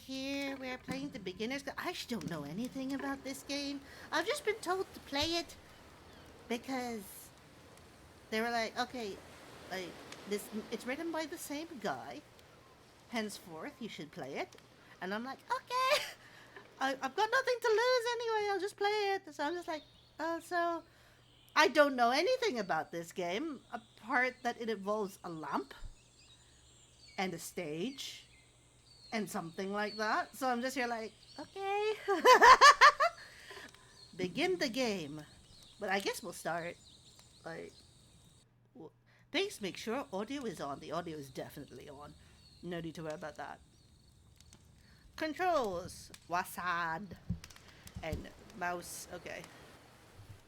here we're playing the beginners. I don't know anything about this game. I've just been told to play it because they were like, okay, like this. It's written by the same guy. Henceforth, you should play it. And I'm like, okay, I've got nothing to lose anyway. I'll just play it. So I'm just like, oh, so I don't know anything about this game apart that it involves a lamp and a stage and something like that. So I'm just here like, okay. Begin the game. But I guess we'll start. Like, please make sure audio is on. The audio is definitely on. No need to worry about that. Controls. Wasad. And mouse. Okay.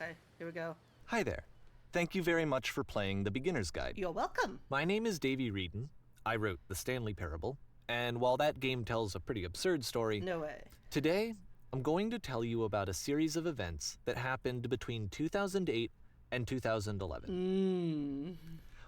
Okay, here we go. Hi there. Thank you very much for playing the Beginner's Guide. You're welcome. My name is Davey Reedon. I wrote The Stanley Parable, and while that game tells a pretty absurd story, No way. today I'm going to tell you about a series of events that happened between 2008 and 2011.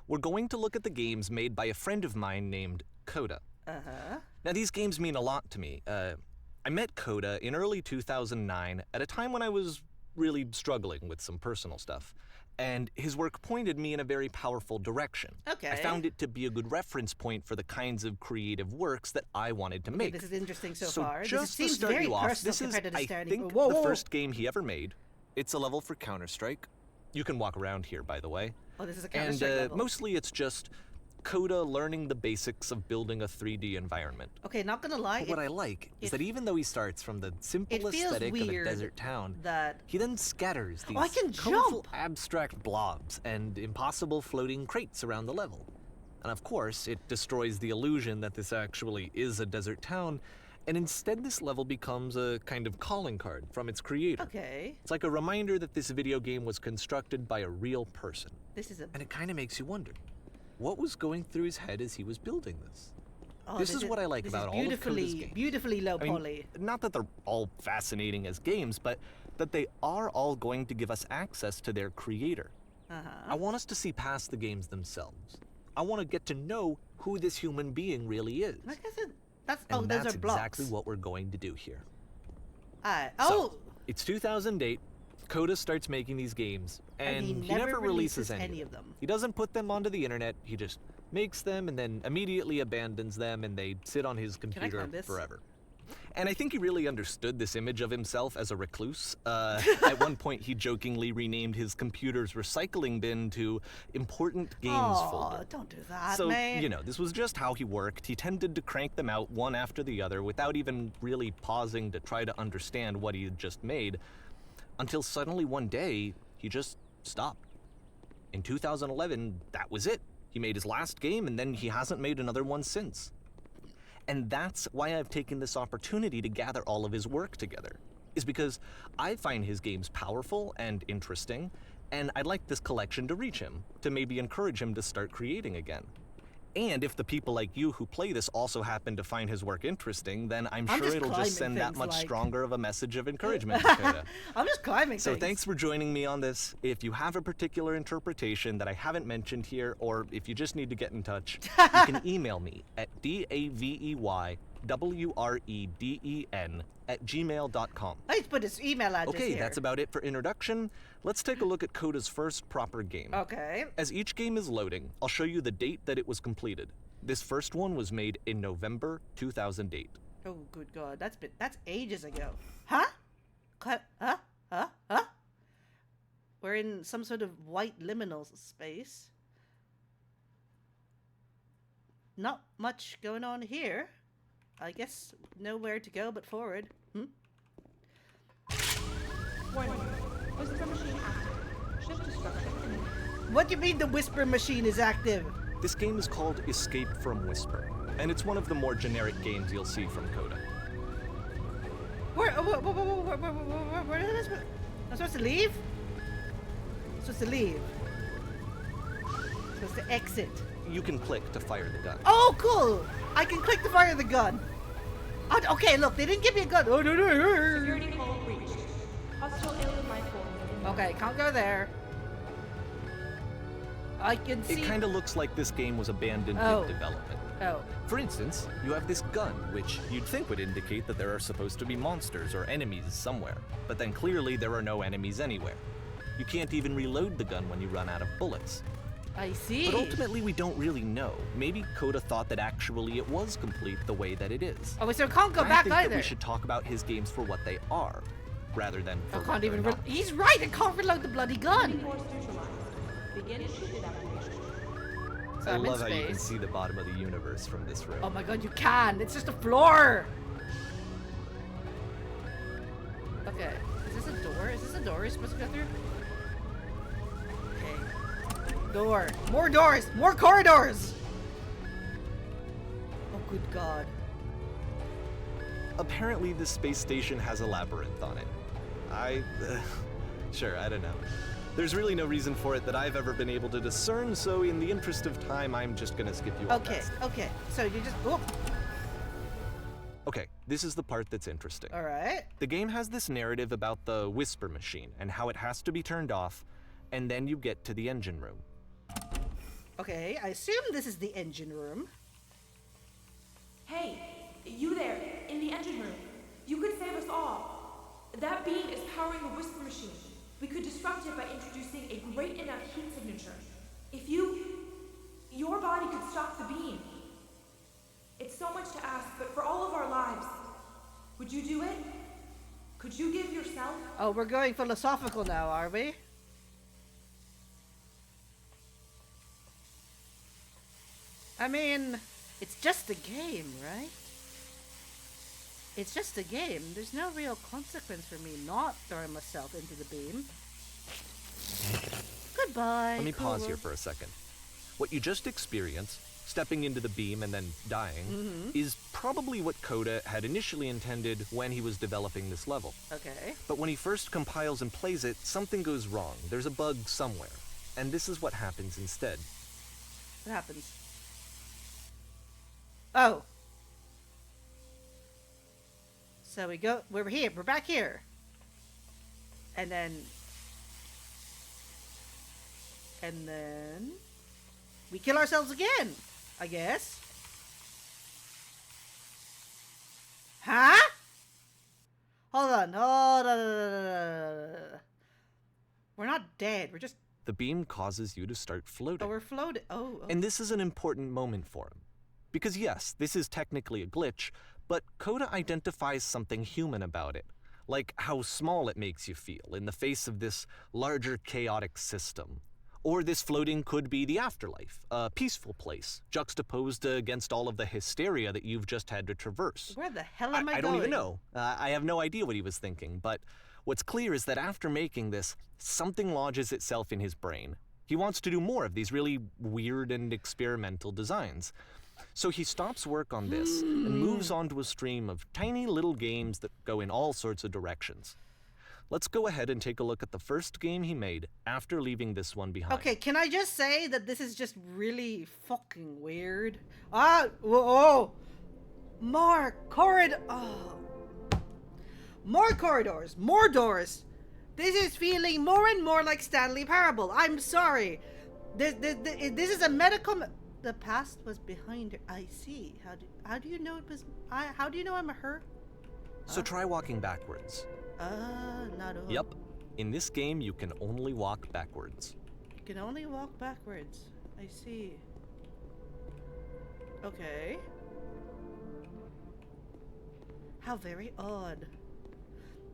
We're going to look at the games made by a friend of mine named Coda. Uh-huh. Now, these games mean a lot to me. I met Coda in early 2009 at a time when I was really struggling with some personal stuff, and his work pointed me in a very powerful direction. Okay. I found it to be a good reference point for the kinds of creative works that I wanted to make. This is interesting so far. Just This to seems start very you off, personal this is, compared to the I Stanley. think, Whoa, the whoa. first game he ever made. It's a level for Counter-Strike. You can walk around here, by the way. Oh, this is a And Counter-Strike level. mostly it's just Coda learning the basics of building a 3D environment. Okay, not gonna lie. But what I like is it- that even though he starts from the simple it feels aesthetic of a weird desert town, that he then scatters these I can colorful jump! abstract blobs and impossible floating crates around the level. And of course, it destroys the illusion that this actually is a desert town, and instead this level becomes a kind of calling card from its creator. Okay. It's like a reminder that this video game was constructed by a real person. This is a. And it kind of makes you wonder, what was going through his head as he was building this? Oh, this is what I like this about is all of Coda's games. Beautifully low I mean, poly. not that they're all fascinating as games, but that they are all going to give us access to their creator. I want us to see past the games themselves. I want to get to know who this human being really is. Like I said, that's And those that's are blocks. exactly what we're going to do here. Oh, So, it's 2008. Coda starts making these games, and he he never never releases any of them. He doesn't put them onto the internet. He just makes them and then immediately abandons them, and they sit on his computer climb this? forever. And I think he really understood this image of himself as a recluse. At one point, he jokingly renamed his computer's recycling bin to Important Games Folder. Don't do that, So, man. you know, this was just how he worked. He tended to crank them out one after the other without even really pausing to try to understand what he had just made, until suddenly one day, he just stopped. In 2011, that was it. He made his last game, and then he hasn't made another one since. And that's why I've taken this opportunity to gather all of his work together, is because I find his games powerful and interesting, and I'd like this collection to reach him, to maybe encourage him to start creating again. And if the people like you who play this also happen to find his work interesting, then I'm sure just it'll climbing just send that things much like- stronger of a message of encouragement to Coda. I'm just climbing So things. thanks for joining me on this. If you have a particular interpretation that I haven't mentioned here, or if you just need to get in touch, you can email me at daveyWreden@gmail.com. Let's put his email address Okay, here. that's about it for introduction. Let's take a look at Coda's first proper game. Okay. As each game is loading, I'll show you the date that it was completed. This first one was made in November 2008. Oh, good God. That's ages ago. Huh? Huh? We're in some sort of white liminal space. Not much going on here. I guess nowhere to go but forward. Warning. Whisper machine active. Shift destruction imminent. What do you mean the whisper machine is active? This game is called Escape from Whisper, and it's one of the more generic games you'll see from Coda. Where am I supposed to leave? Supposed to leave. Supposed to exit. You can click to fire the gun. Oh, cool! I can click to fire the gun. Okay, look, they didn't give me a gun. Oh, no. Security call breached. Hostile alien life form. Okay, can't go there. I can see. It kind of looks like this game was abandoned Oh. in development. Oh. For instance, you have this gun, which you'd think would indicate that there are supposed to be monsters or enemies somewhere, but then clearly there are no enemies anywhere. You can't even reload the gun when you run out of bullets. I see. But ultimately, we don't really know. Maybe Coda thought that actually it was complete the way that it is. Oh, so it can't go I back think either. that we should talk about his games for what they are, rather than for I what can't they're even. not. He's right. I can't reload the bloody gun. Force neutralized. Begin ship evacuation. So I I'm in love how you can space. see the bottom of the universe from this room. Oh my god, you can. It's just a floor. Okay. Is this a door? Is this a door you're supposed to go through? Okay. Door. More doors. More corridors. Oh, good god. Apparently, this space station has a labyrinth on it. Sure, I don't know. There's really no reason for it that I've ever been able to discern, so in the interest of time, I'm just gonna skip you all Okay. that stuff. Okay. So you just. Oh. Okay, this is the part that's interesting. All right. The game has this narrative about the whisper machine and how it has to be turned off, and then you get to the engine room. Okay. I assume this is the engine room. Hey, you there, in the engine room. You could save us all. That beam is powering the whisper machine. We could disrupt it by introducing a great enough heat signature. If your body could stop the beam. It's so much to ask, but for all of our lives, would you do it? Could you give yourself? Oh, we're going philosophical now, are we? I mean, it's just a game, right? It's just a game. There's no real consequence for me not throwing myself into the beam. Goodbye. Let me pause cool. here for a second. What you just experienced, stepping into the beam and then dying, is probably what Coda had initially intended when he was developing this level. Okay. But when he first compiles and plays it, something goes wrong. There's a bug somewhere. And this is what happens instead. What happens? Oh. So we're here, we're back here. And then we kill ourselves again, I guess. Huh? Hold on. We're not dead, we're just, The beam causes you to start floating. we're floating. Oh. And this is an important moment for him. Because yes, this is technically a glitch, but Coda identifies something human about it, like how small it makes you feel in the face of this larger chaotic system. Or this floating could be the afterlife, a peaceful place, juxtaposed against all of the hysteria that you've just had to traverse. Where the hell am I I going? don't even know. I have no idea what he was thinking, but what's clear is that after making this, something lodges itself in his brain. He wants to do more of these really weird and experimental designs. So he stops work on this and moves on to a stream of tiny little games that go in all sorts of directions. Let's go ahead and take a look at the first game he made after leaving this one behind. Okay, can I just say that this is just really fucking weird? Oh, more more corridors, more doors. This is feeling more and more like Stanley Parable. I'm sorry. This is a medical. The past was behind her. I see. How do you know it was? How do you know I'm a her? So try walking backwards. Not all. Yep. In this game, you can only walk backwards. You can only walk backwards. I see. Okay. How very odd.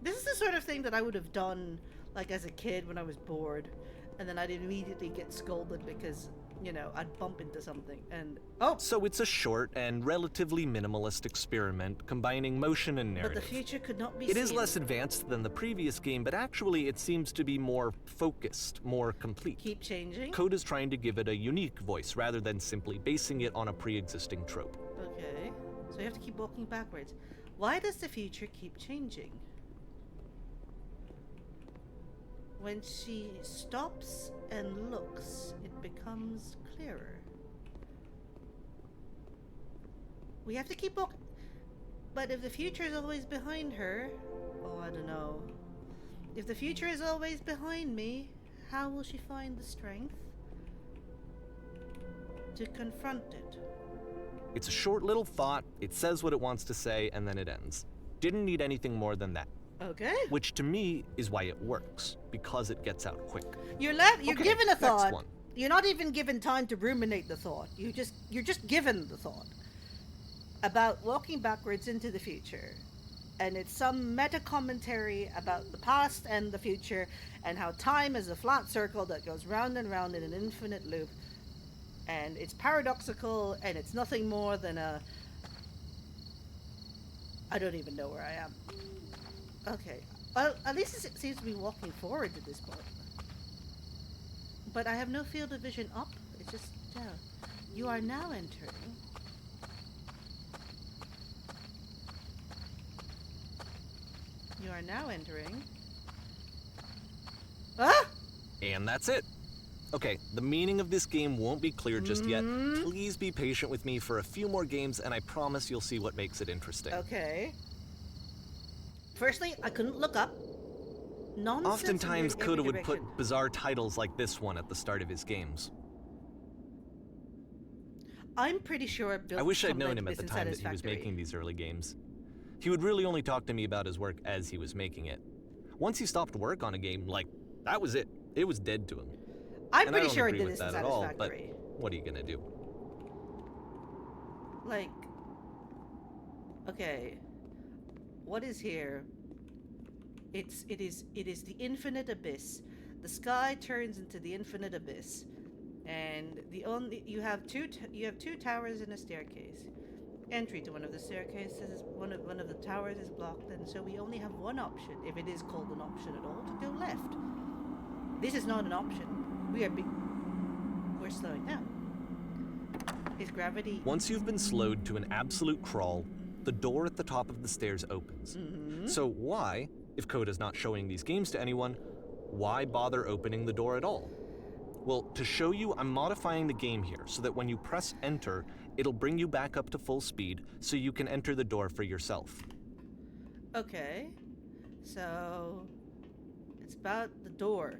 This is the sort of thing that I would have done, like, as a kid when I was bored. And then I'd immediately get scolded because, you know, I'd bump into something and... Oh! So it's a short and relatively minimalist experiment combining motion and But narrative. the future could not be It seen. is less advanced than the previous game, but actually it seems to be more focused, more complete. Keep changing. Coda's trying to give it a unique voice rather than simply basing it on a pre-existing trope. Okay. So you have to keep walking backwards. Why does the future keep changing? When she stops and looks, it becomes clearer. We have to keep walking. But if the future is always behind her, oh, I don't know. If the future is always behind me, how will she find the strength to confront it? It's a short little thought, it says what it wants to say, and then it ends. Didn't need anything more than that. Okay. Which to me is why it works, because it gets out quick. You're Okay, given a next thought. one. You're not even given time to ruminate the thought. You're just given the thought about walking backwards into the future. And it's some meta commentary about the past and the future and how time is a flat circle that goes round and round in an infinite loop. And it's paradoxical and it's nothing more than I don't even know where I am. Okay. Well, at least it seems to be walking forward to this point. But I have no field of vision up. It's just down. You are now entering. You are now entering. Ah! And that's it. Okay, the meaning of this game won't be clear just yet. Mm-hmm. Please be patient with me for a few more games, and I promise you'll see what makes it interesting. Okay. Firstly, I couldn't look up. Nonsense. Oftentimes, in every Coda would put direction. bizarre titles like this one at the start of his games. I'm pretty sure I built I wish I'd something known him at the business time that he was satisfactory. making these early games. He would really only talk to me about his work as he was making it. Once he stopped work on a game, like, that was it. It was dead to him. I'm And I pretty don't sure I agree did with this in that at all, but Satisfactory. what are you gonna do? Like, okay, what is here? It is the infinite abyss. The sky turns into the infinite abyss, and you have two towers and a staircase. Entry to one of the staircases, one of the towers is blocked, and so we only have one option, if it is called an option at all, to go left. This is not an option. We're slowing down. Is gravity? Once you've been slowed to an absolute crawl, the door at the top of the stairs opens. Mm-hmm. So why, if Coda's not showing these games to anyone, why bother opening the door at all? Well, to show you, I'm modifying the game here so that when you press enter, it'll bring you back up to full speed so you can enter the door for yourself. Okay, so it's about the door.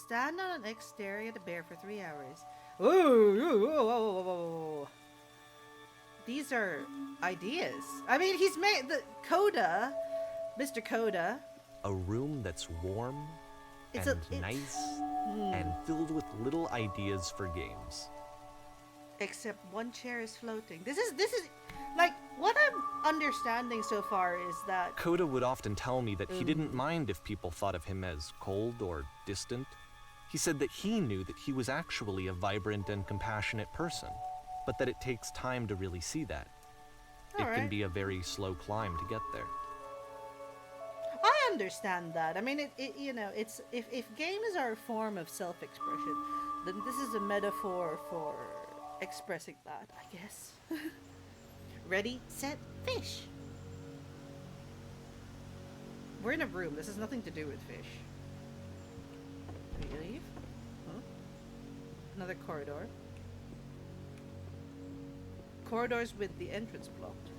Stand on an X staring at a bear for 3 hours. Ooh. These are ideas. I mean, he's made the Coda, Mr. Coda. A room that's warm It's and a- it- nice and filled with little ideas for games. Except one chair is floating. This is like what I'm understanding so far is that Coda would often tell me that he didn't mind if people thought of him as cold or distant. He said that he knew that he was actually a vibrant and compassionate person, but that it takes time to really see that. It can Alright. be a very slow climb to get there. I understand that. I mean, it's if games are a form of self-expression, then this is a metaphor for expressing that, I guess. Ready, set, fish. We're in a room. This has nothing to do with fish. Can we leave? Huh? Another corridor. Corridors with the entrance blocked.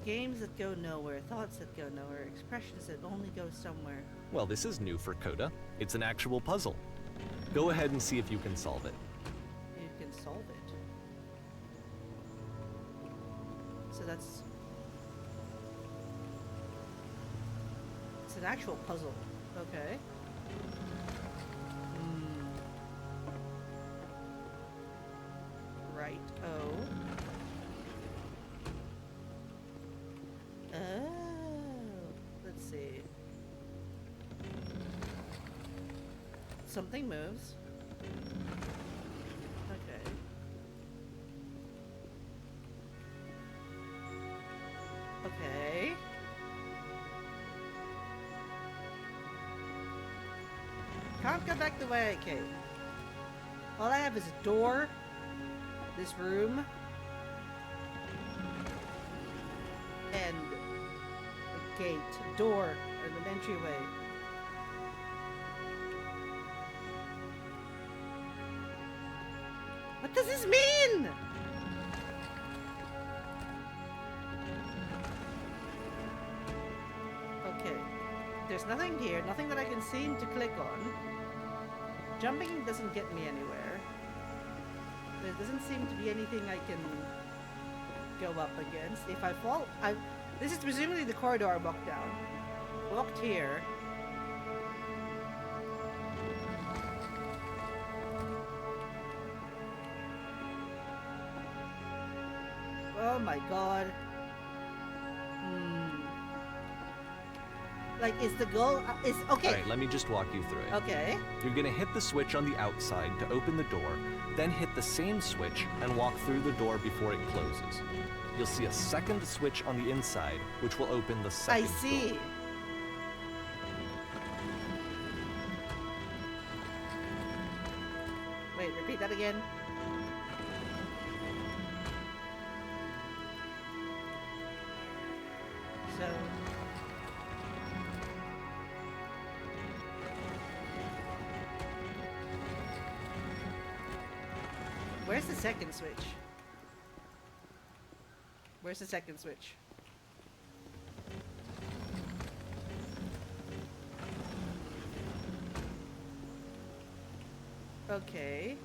Games that go nowhere, thoughts that go nowhere, expressions that only go somewhere. Well, this is new for Coda. It's an actual puzzle. Go ahead and see if you can solve it. You can solve it. So that's... It's an actual puzzle. Okay. Right. Oh. Let's see. Something moves. Okay. Okay. Can't go back the way I came. All I have is a door, this room, and a gate, a door, and an entryway. What does this mean? Okay. There's nothing here, nothing that I can seem to click on. jumping doesn't get me anywhere. There doesn't seem to be anything I can go up against. If I fall, this is presumably the corridor I walked down. Walked here. Oh my god. Like, is the goal... is okay. Alright, let me just walk you through it. Okay. You're gonna hit the switch on the outside to open the door, then hit the same switch and walk through the door before it closes. You'll see a second switch on the inside, which will open the second I see. door. Wait, repeat that again. So... where's the second switch? Where's the second switch? Okay.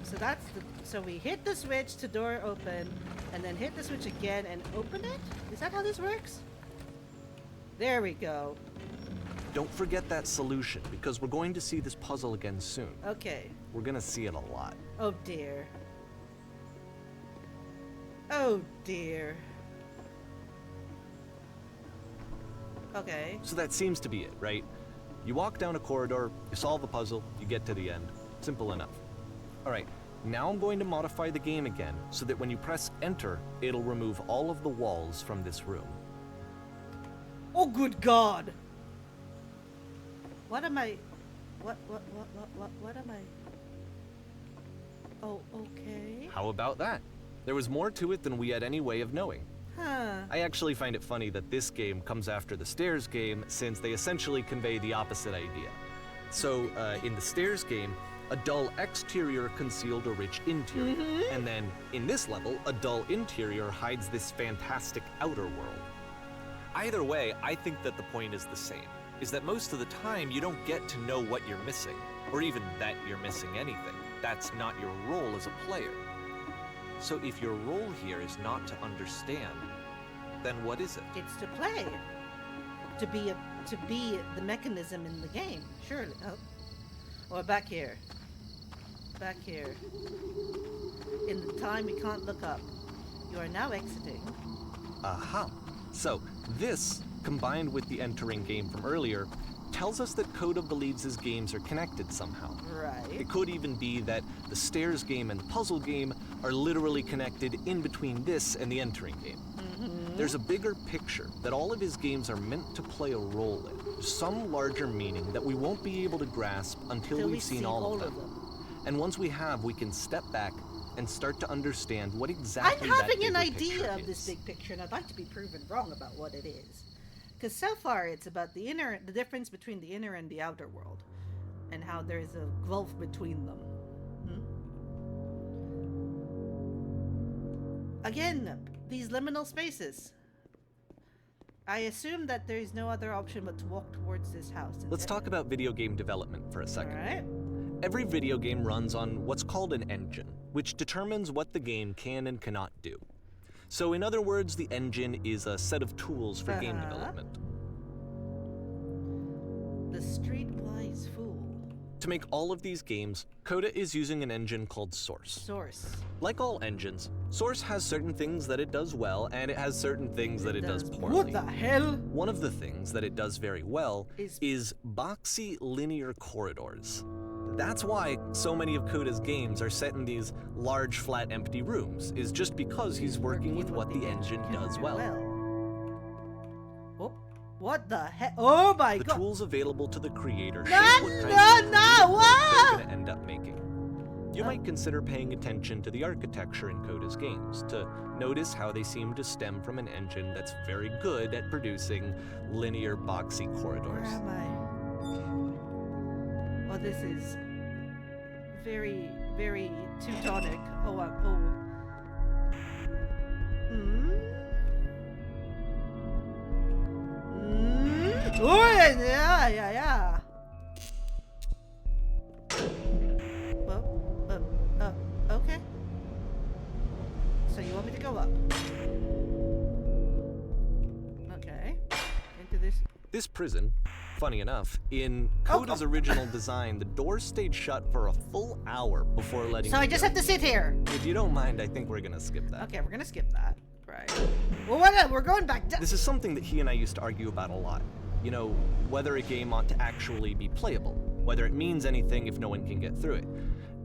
So that's the... so we hit the switch to door open, and then hit the switch again and open it? Is that how this works? There we go. Don't forget that solution, because we're going to see this puzzle again soon. Okay. We're gonna see it a lot. Oh dear. Oh dear. Okay. So that seems to be it, right? You walk down a corridor, you solve a puzzle, you get to the end. Simple enough. Alright, now I'm going to modify the game again, so that when you press enter, it'll remove all of the walls from this room. Oh good god! What am I... What am I... Oh, okay. How about that? There was more to it than we had any way of knowing. Huh. I actually find it funny that this game comes after the Stairs game, since they essentially convey the opposite idea. So, in the Stairs game, a dull exterior concealed a rich interior. And then, in this level, a dull interior hides this fantastic outer world. Either way, I think that the point is the same, is that most of the time you don't get to know what you're missing, or even that you're missing anything. That's not your role as a player. So if your role here is not to understand, then what is it? It's to play. To be the mechanism in the game, surely. Oh. Or back here. Back here. In the time we can't look up. You are now exiting. Aha. So, this, combined with the entering game from earlier, tells us that Coda believes his games are connected somehow. Right. It could even be that the Stairs game and the puzzle game are literally connected in between this and the entering game. There's a bigger picture that all of his games are meant to play a role in, some larger meaning that we won't be able to grasp until we've seen all of them. And once we have, we can step back and start to understand what exactly I'm that having an bigger idea picture of this is. big picture, and I'd like to be proven wrong about what it is. Because so far it's about the difference between the inner and the outer world, and how there's a gulf between them. Again, these liminal spaces. I assume that there is no other option but to walk towards this house. Let's talk about video game development for a second. Alright. Every video game runs on what's called an engine, which determines what the game can and cannot do. So in other words, the engine is a set of tools for game development. The streetwise fool. To make all of these games, Coda is using an engine called Source. Source. Like all engines, Source has certain things that it does well, and it has certain things that it does poorly. What the hell? One of the things that it does very well Is boxy linear corridors. That's why so many of Coda's games are set in these large, flat, empty rooms, is just because he's working with what the engine can does do well. Oh, what the heck? Oh my The god! tools available to the creator shape No, what kinds of games they're what? gonna end up making. You might consider paying attention to the architecture in Coda's games, to notice how they seem to stem from an engine that's very good at producing linear, boxy Where corridors. am I? Oh, this is very, very Teutonic. Oh, Oh, yeah. This prison, funny enough, in Coda's original design, the doors stayed shut for a full hour before letting So you I just go. have to sit here. If you don't mind, I think we're gonna skip that. Okay, we're gonna skip that. Right. Well, what? We're going back down. This is something that he and I used to argue about a lot. You know, whether a game ought to actually be playable, whether it means anything if no one can get through it.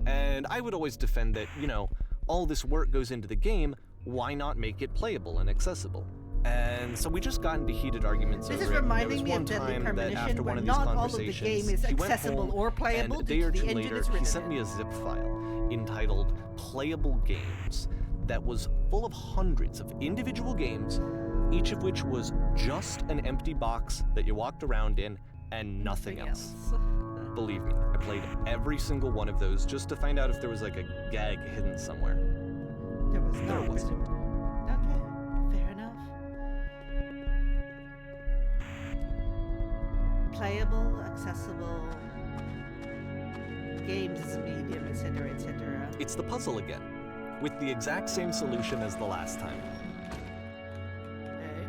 And I would always defend that, you know, all this work goes into the game, why not make it playable and accessible? And so we just got into heated arguments This over is it. There reminding was me one of Deadly time that Premonition, after where one of these not all of the conversations, game is he went accessible home, or playable and a due day to or the two engine later, it's he written sent in. me a zip file entitled Playable Games that was full of hundreds of individual games, each of which was just an empty box that you walked around in and nothing else. Believe me, I played every single one of those just to find out if there was like a gag hidden somewhere. There was There no. wasn't. Okay, fair enough. Playable, accessible, games as a medium, etc., etc. It's the puzzle again, with the exact same solution as the last time. Okay.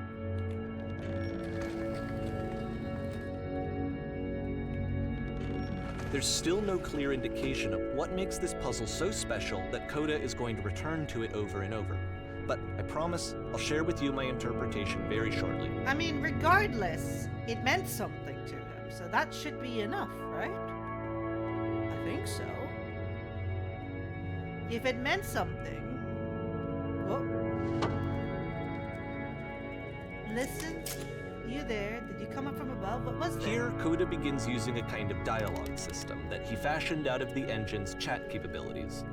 There's still no clear indication of what makes this puzzle so special that Coda is going to return to it over and over. But I promise I'll share with you my interpretation very shortly. I mean, regardless, it meant something to him, so that should be enough, right? I think so. If it meant something... Whoa. Listen, you there? Did you come up from above? What was that? Here, Coda begins using a kind of dialogue system that he fashioned out of the engine's chat capabilities.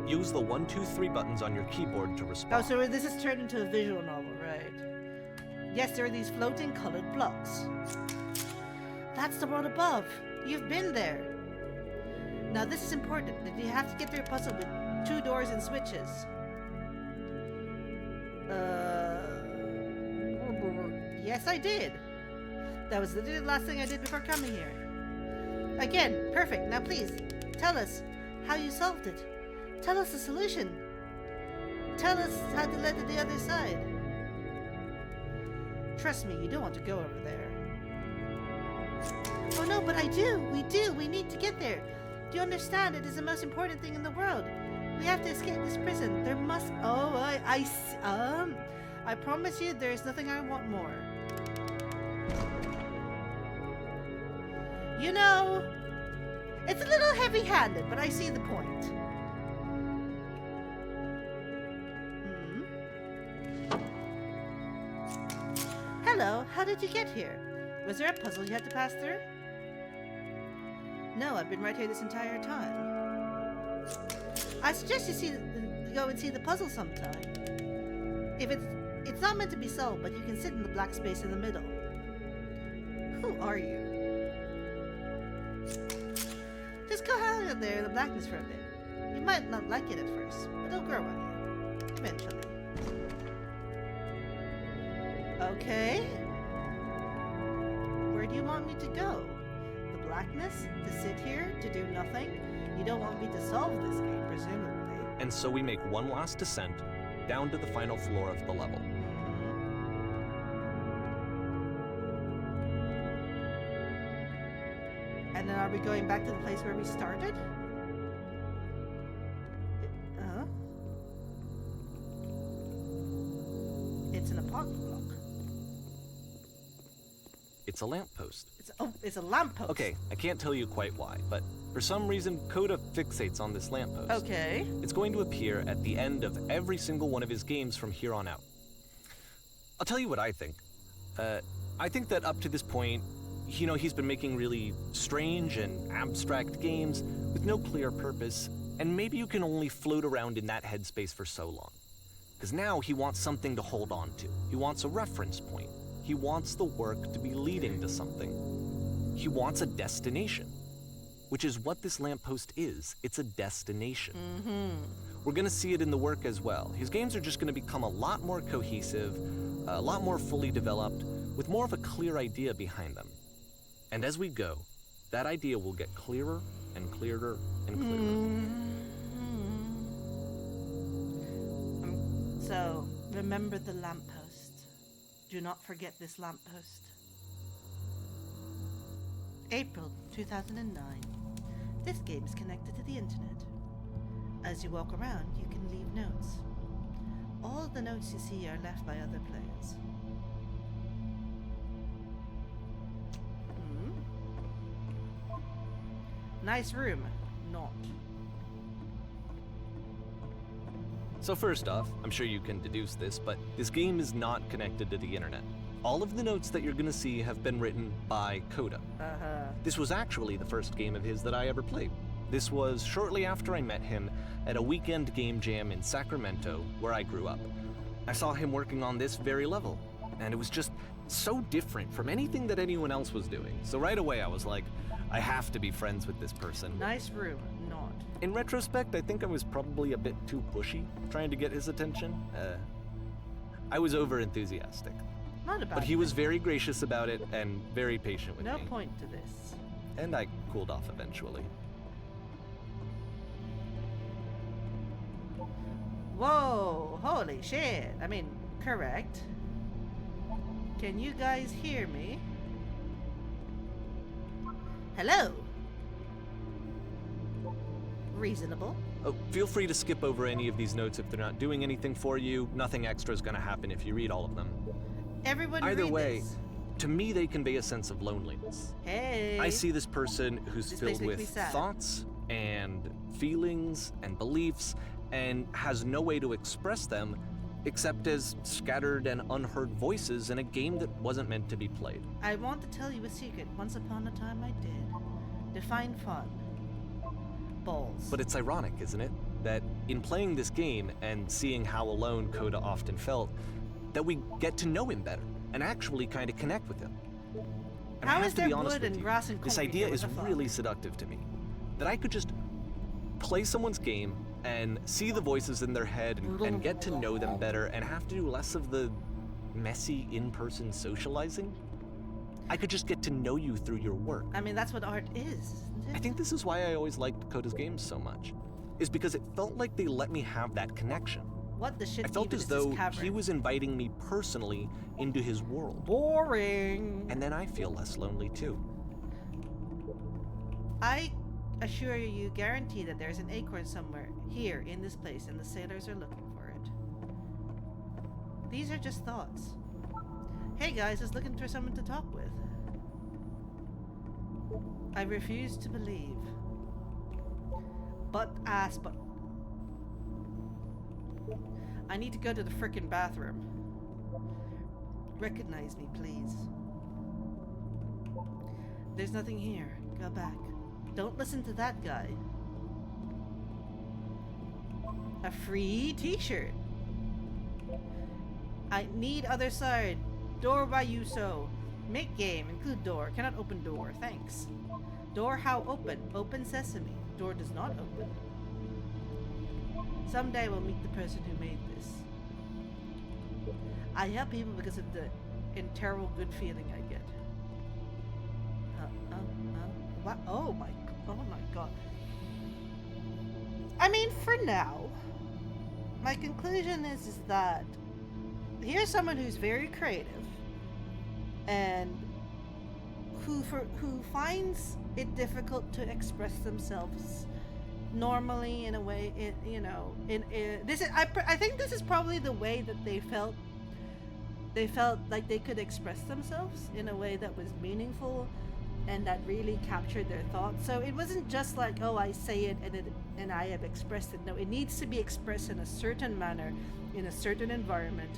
Use the 1, 2, 3 buttons on your keyboard to respond. Oh, so this is turned into a visual novel, right? Yes, there are these floating colored blocks. That's the world above. You've been there. Now this is important, that you have to get through a puzzle with 2 doors and switches. Yes, I did. That was literally the last thing I did before coming here. Again, perfect. Now please, tell us how you solved it. Tell us the solution. Tell us how to let to the other side. Trust me, you don't want to go over there. Oh no, but I do. We do. We need to get there. Do you understand? It is the most important thing in the world. We have to escape this prison. There must... Oh, I promise you there is nothing I want more. You know, it's a little heavy-handed, but I see the point. Hello, how did you get here? Was there a puzzle you had to pass through? No, I've been right here this entire time. I suggest you go and see the puzzle sometime. If it's not meant to be solved, but you can sit in the black space in the middle. Who are you? Just go hang out there in the blackness for a bit. You might not like it at first, but it'll grow on you. Eventually. Okay. Where do you want me to go? The blackness? To sit here? To do nothing? You don't want me to solve this game, presumably. And so we make one last descent down to the final floor of the level. And then are we going back to the place where we started? It's an apartment block. It's a lamppost. It's a lamppost. Okay, I can't tell you quite why, but for some reason, Coda fixates on this lamppost. Okay. It's going to appear at the end of every single one of his games from here on out. I'll tell you what I think. I think that up to this point, you know, he's been making really strange and abstract games with no clear purpose, and maybe you can only float around in that headspace for so long. Because now he wants something to hold on to. He wants a reference point. He wants the work to be leading to something. He wants a destination, which is what this lamppost is. It's a destination. We're gonna see it in the work as well. His games are just gonna become a lot more cohesive, a lot more fully developed, with more of a clear idea behind them. And as we go, that idea will get clearer and clearer and clearer. So, remember the lamppost. Do not forget this lamppost. April 2009. This game is connected to the internet. As you walk around, you can leave notes. All of the notes you see are left by other players. Nice room. Not. So first off, I'm sure you can deduce this, but this game is not connected to the internet. All of the notes that you're gonna see have been written by Coda. This was actually the first game of his that I ever played. This was shortly after I met him at a weekend game jam in Sacramento, where I grew up. I saw him working on this very level, and it was just so different from anything that anyone else was doing. So right away I was like, I have to be friends with this person. Nice room. Not. In retrospect, I think I was probably a bit too pushy, trying to get his attention. I was over-enthusiastic. Not about But he was very gracious about it and very patient with No me. point to this. And I cooled off eventually. Whoa! Holy shit! I mean, correct. Can you guys hear me? Hello? Reasonable. Oh, feel free to skip over any of these notes if they're not doing anything for you. Nothing extra is going to happen if you read all of them. Everyone Either read way, this. to me they convey a sense of loneliness. Hey. I see this person who's This place filled makes me with sad. thoughts and feelings and beliefs and has no way to express them except as scattered and unheard voices in a game that wasn't meant to be played. I want to tell you a secret. Once upon a time I did. Define fun. Balls. But it's ironic, isn't it? That in playing this game and seeing how alone Coda often felt, that we get to know him better and actually kind of connect with him. And I How have is to there be honest wood with and you, grass and this concrete idea here? is What the fuck? really seductive to me. That I could just play someone's game and see the voices in their head and get to know them better and have to do less of the messy in-person socializing. I could just get to know you through your work. I mean, that's what art is, isn't it? I think this is why I always liked Coda's games so much, is because it felt like they let me have that connection. What the shit I felt even as is this though cavern? he was inviting me personally into his world. Boring. And then I feel less lonely too. I assure you, guarantee that there's an acorn somewhere here in this place, and the sailors are looking for it. These are just thoughts. Hey guys, just looking for someone to talk with. I refuse to believe. But I need to go to the frickin' bathroom. Recognize me, please. There's nothing here. Go back. Don't listen to that guy. A free t-shirt. I need other side. Door by Yuso. Make game. Include door. Cannot open door. Thanks. Door how open? Open sesame. Door does not open. Someday we'll meet the person who made this. I help people because of the internal good feeling I get. What? Oh my god. I mean, for now, my conclusion is that here's someone who's very creative and who finds it difficult to express themselves normally in a way. I think this is probably the way that they felt like they could express themselves in a way that was meaningful and that really captured their thoughts. So it wasn't just like, oh, I say it and I have expressed it. No, it needs to be expressed in a certain manner, in a certain environment,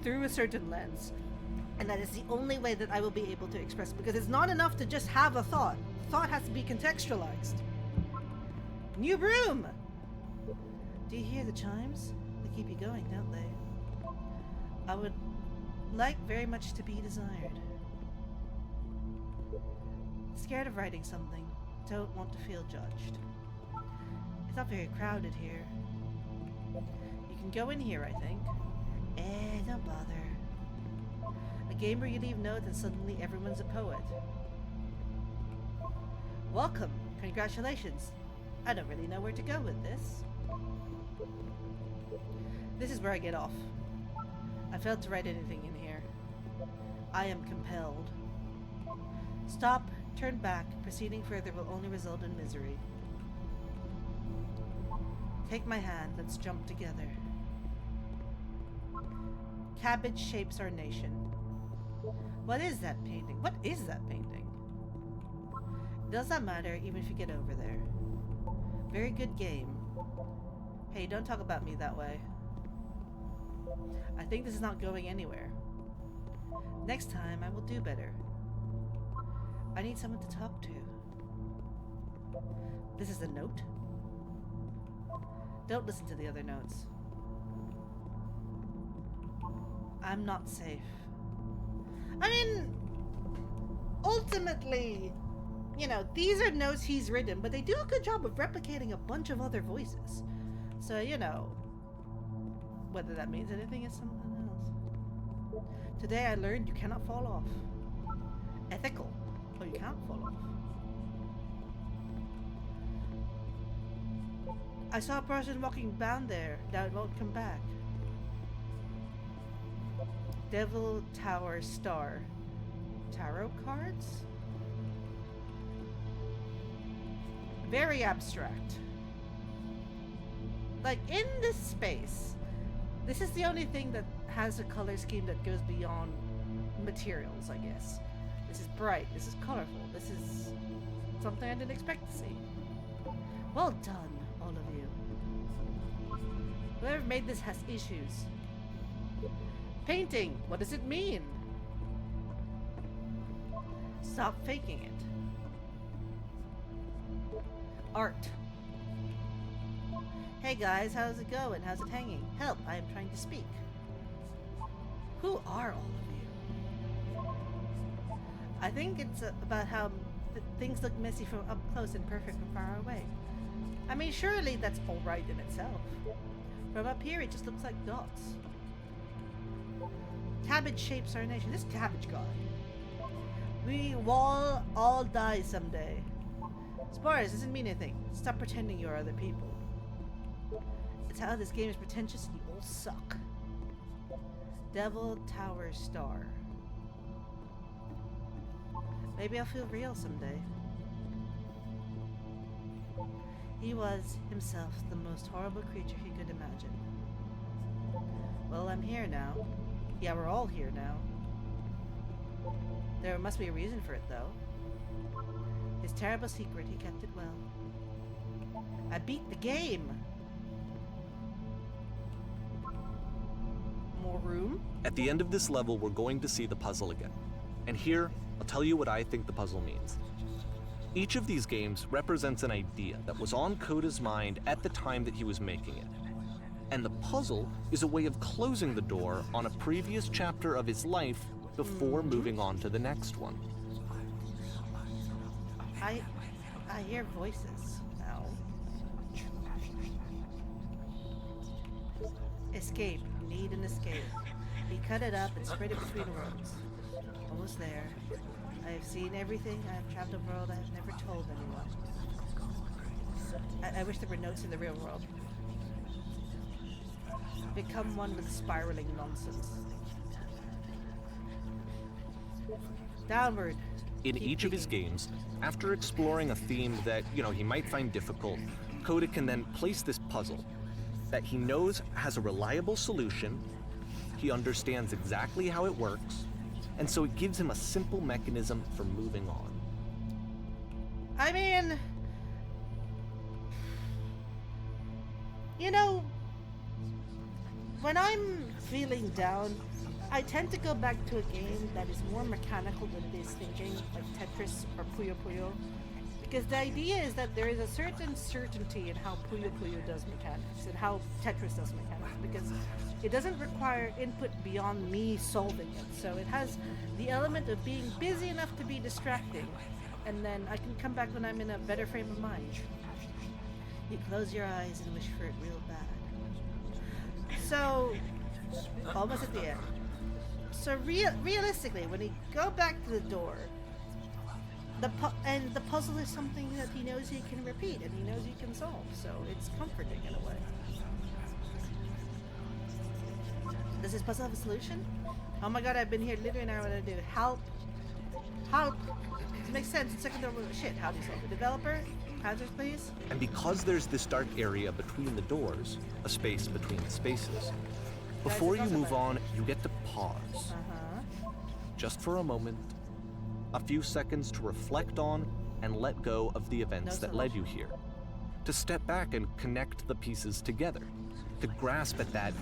through a certain lens. And that is the only way that I will be able to express it, because it's not enough to just have a thought. Thought has to be contextualized. New room! Do you hear the chimes? They keep you going, don't they? I would like very much to be desired. Scared of writing something. Don't want to feel judged. It's not very crowded here. You can go in here, I think. Don't bother. A game where you leave notes and suddenly everyone's a poet. Welcome. Congratulations. I don't really know where to go with this. This is where I get off. I failed to write anything in here. I am compelled. Stop Turn back. Proceeding further will only result in misery. Take my hand. Let's jump together. Cabbage shapes our nation. What is that painting? What is that painting? Does not matter, even if you get over there. Very good game. Hey, don't talk about me that way. I think this is not going anywhere. Next time, I will do better. I need someone to talk to. This is a note? Don't listen to the other notes. I'm not safe. I mean, ultimately, you know, these are notes he's written, but they do a good job of replicating a bunch of other voices. So, you know, whether that means anything is something else. Today I learned you cannot fall off. Ethical. Oh, you can't fall off. I saw a person walking down there that won't come back. Devil Tower Star. Tarot cards? Very abstract. Like, in this space, this is the only thing that has a color scheme that goes beyond materials, I guess. This is bright, this is colorful, this is something I didn't expect to see. Well done, all of you. Whoever made this has issues. Painting, what does it mean? Stop faking it. Art. Hey guys, how's it going? How's it hanging? Help, I am trying to speak. Who are all of you? I think it's about how things look messy from up close and perfect from far away. I mean, surely that's alright in itself. From up here, it just looks like dots. Cabbage shapes our nation. This cabbage guy. We will all die someday. Spars doesn't mean anything. Stop pretending you're other people. It's how this game is pretentious and you all suck. Devil Tower Star. Maybe I'll feel real someday. He was, himself, the most horrible creature he could imagine. Well, I'm here now. Yeah, we're all here now. There must be a reason for it, though. His terrible secret, he kept it well. I beat the game! More room? At the end of this level, we're going to see the puzzle again. And here, I'll tell you what I think the puzzle means. Each of these games represents an idea that was on Coda's mind at the time that he was making it. And the puzzle is a way of closing the door on a previous chapter of his life before moving on to the next one. I hear voices now. Escape. Need an escape. He cut it up and spread it between worlds. Almost there. I have seen everything. I have traveled a world I have never told anyone. I wish there were notes in the real world. Become one with spiraling nonsense. Downward. In Keep each of his digging. games, after exploring a theme that, he might find difficult, Coda can then place this puzzle that he knows has a reliable solution, he understands exactly how it works, and so it gives him a simple mechanism for moving on. I mean, when I'm feeling down, I tend to go back to a game that is more mechanical than it is thinking, like Tetris or Puyo Puyo. Because the idea is that there is a certain certainty in how Puyo Puyo does mechanics and how Tetris does mechanics, because it doesn't require input beyond me solving it. So it has the element of being busy enough to be distracting, and then I can come back when I'm in a better frame of mind. You close your eyes and wish for it real bad. So, almost at the end. So realistically, when you go back to the door, the puzzle is something that he knows he can repeat and he knows he can solve. So it's comforting in a way. Does this puzzle have a solution? Oh my god, I've been here literally an hour. What do I do? Help! How? It makes sense. It's secondary shit. How do you solve it? Developer? Hazards, please? And because there's this dark area between the doors, a space between the spaces, before you move on, you get to pause. Uh-huh. Just for a moment, a few seconds to reflect on and let go of the events that led you here. To step back and connect the pieces together. To grasp at that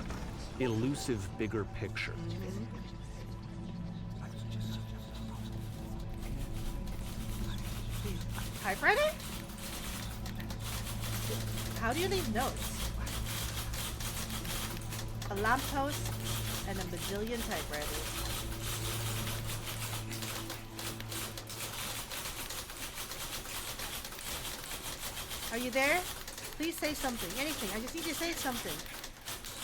elusive bigger picture. Typewriter? How do you leave notes? A lamppost and a bazillion typewriters. Are you there? Please say something. Anything. I just need you to say something.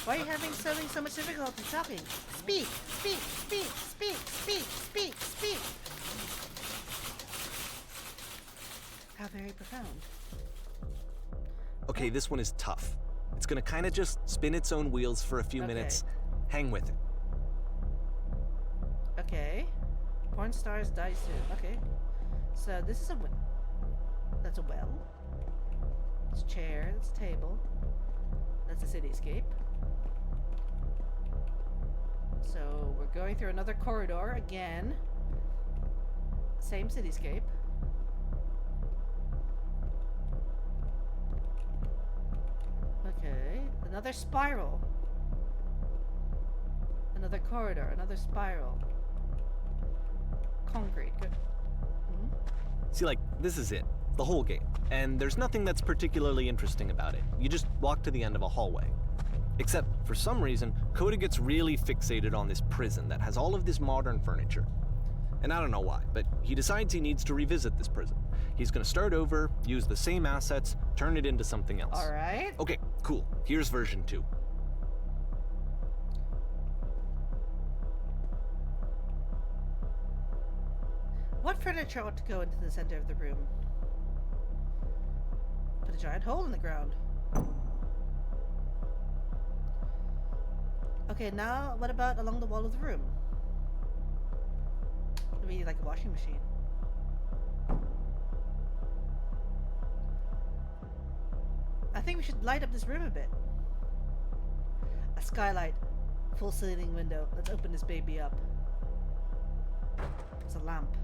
Why are you having so much difficulty talking? Speak! Speak! Speak! Speak! Speak! Speak! Speak! How very profound. Okay, this one is tough. It's gonna kinda just spin its own wheels for a few minutes. Hang with it. Okay. Porn stars die soon. Okay. So this is a that's a well. It's a chair. That's a table. That's a cityscape. So we're going through another corridor again. Same cityscape. Okay. Another spiral. Another corridor. Another spiral. Concrete. Good. See, like, this is it. The whole game. And there's nothing that's particularly interesting about it. You just walk to the end of a hallway. Except, for some reason, Coda gets really fixated on this prison that has all of this modern furniture. And I don't know why, but he decides he needs to revisit this prison. He's gonna start over, use the same assets, turn it into something else. Alright. Okay, cool. Here's version 2. What furniture ought to go into the center of the room? Put a giant hole in the ground. Okay, now what about along the wall of the room? Maybe like a washing machine. I think we should light up this room a bit. A skylight. Full ceiling window. Let's open this baby up. There's a lamp.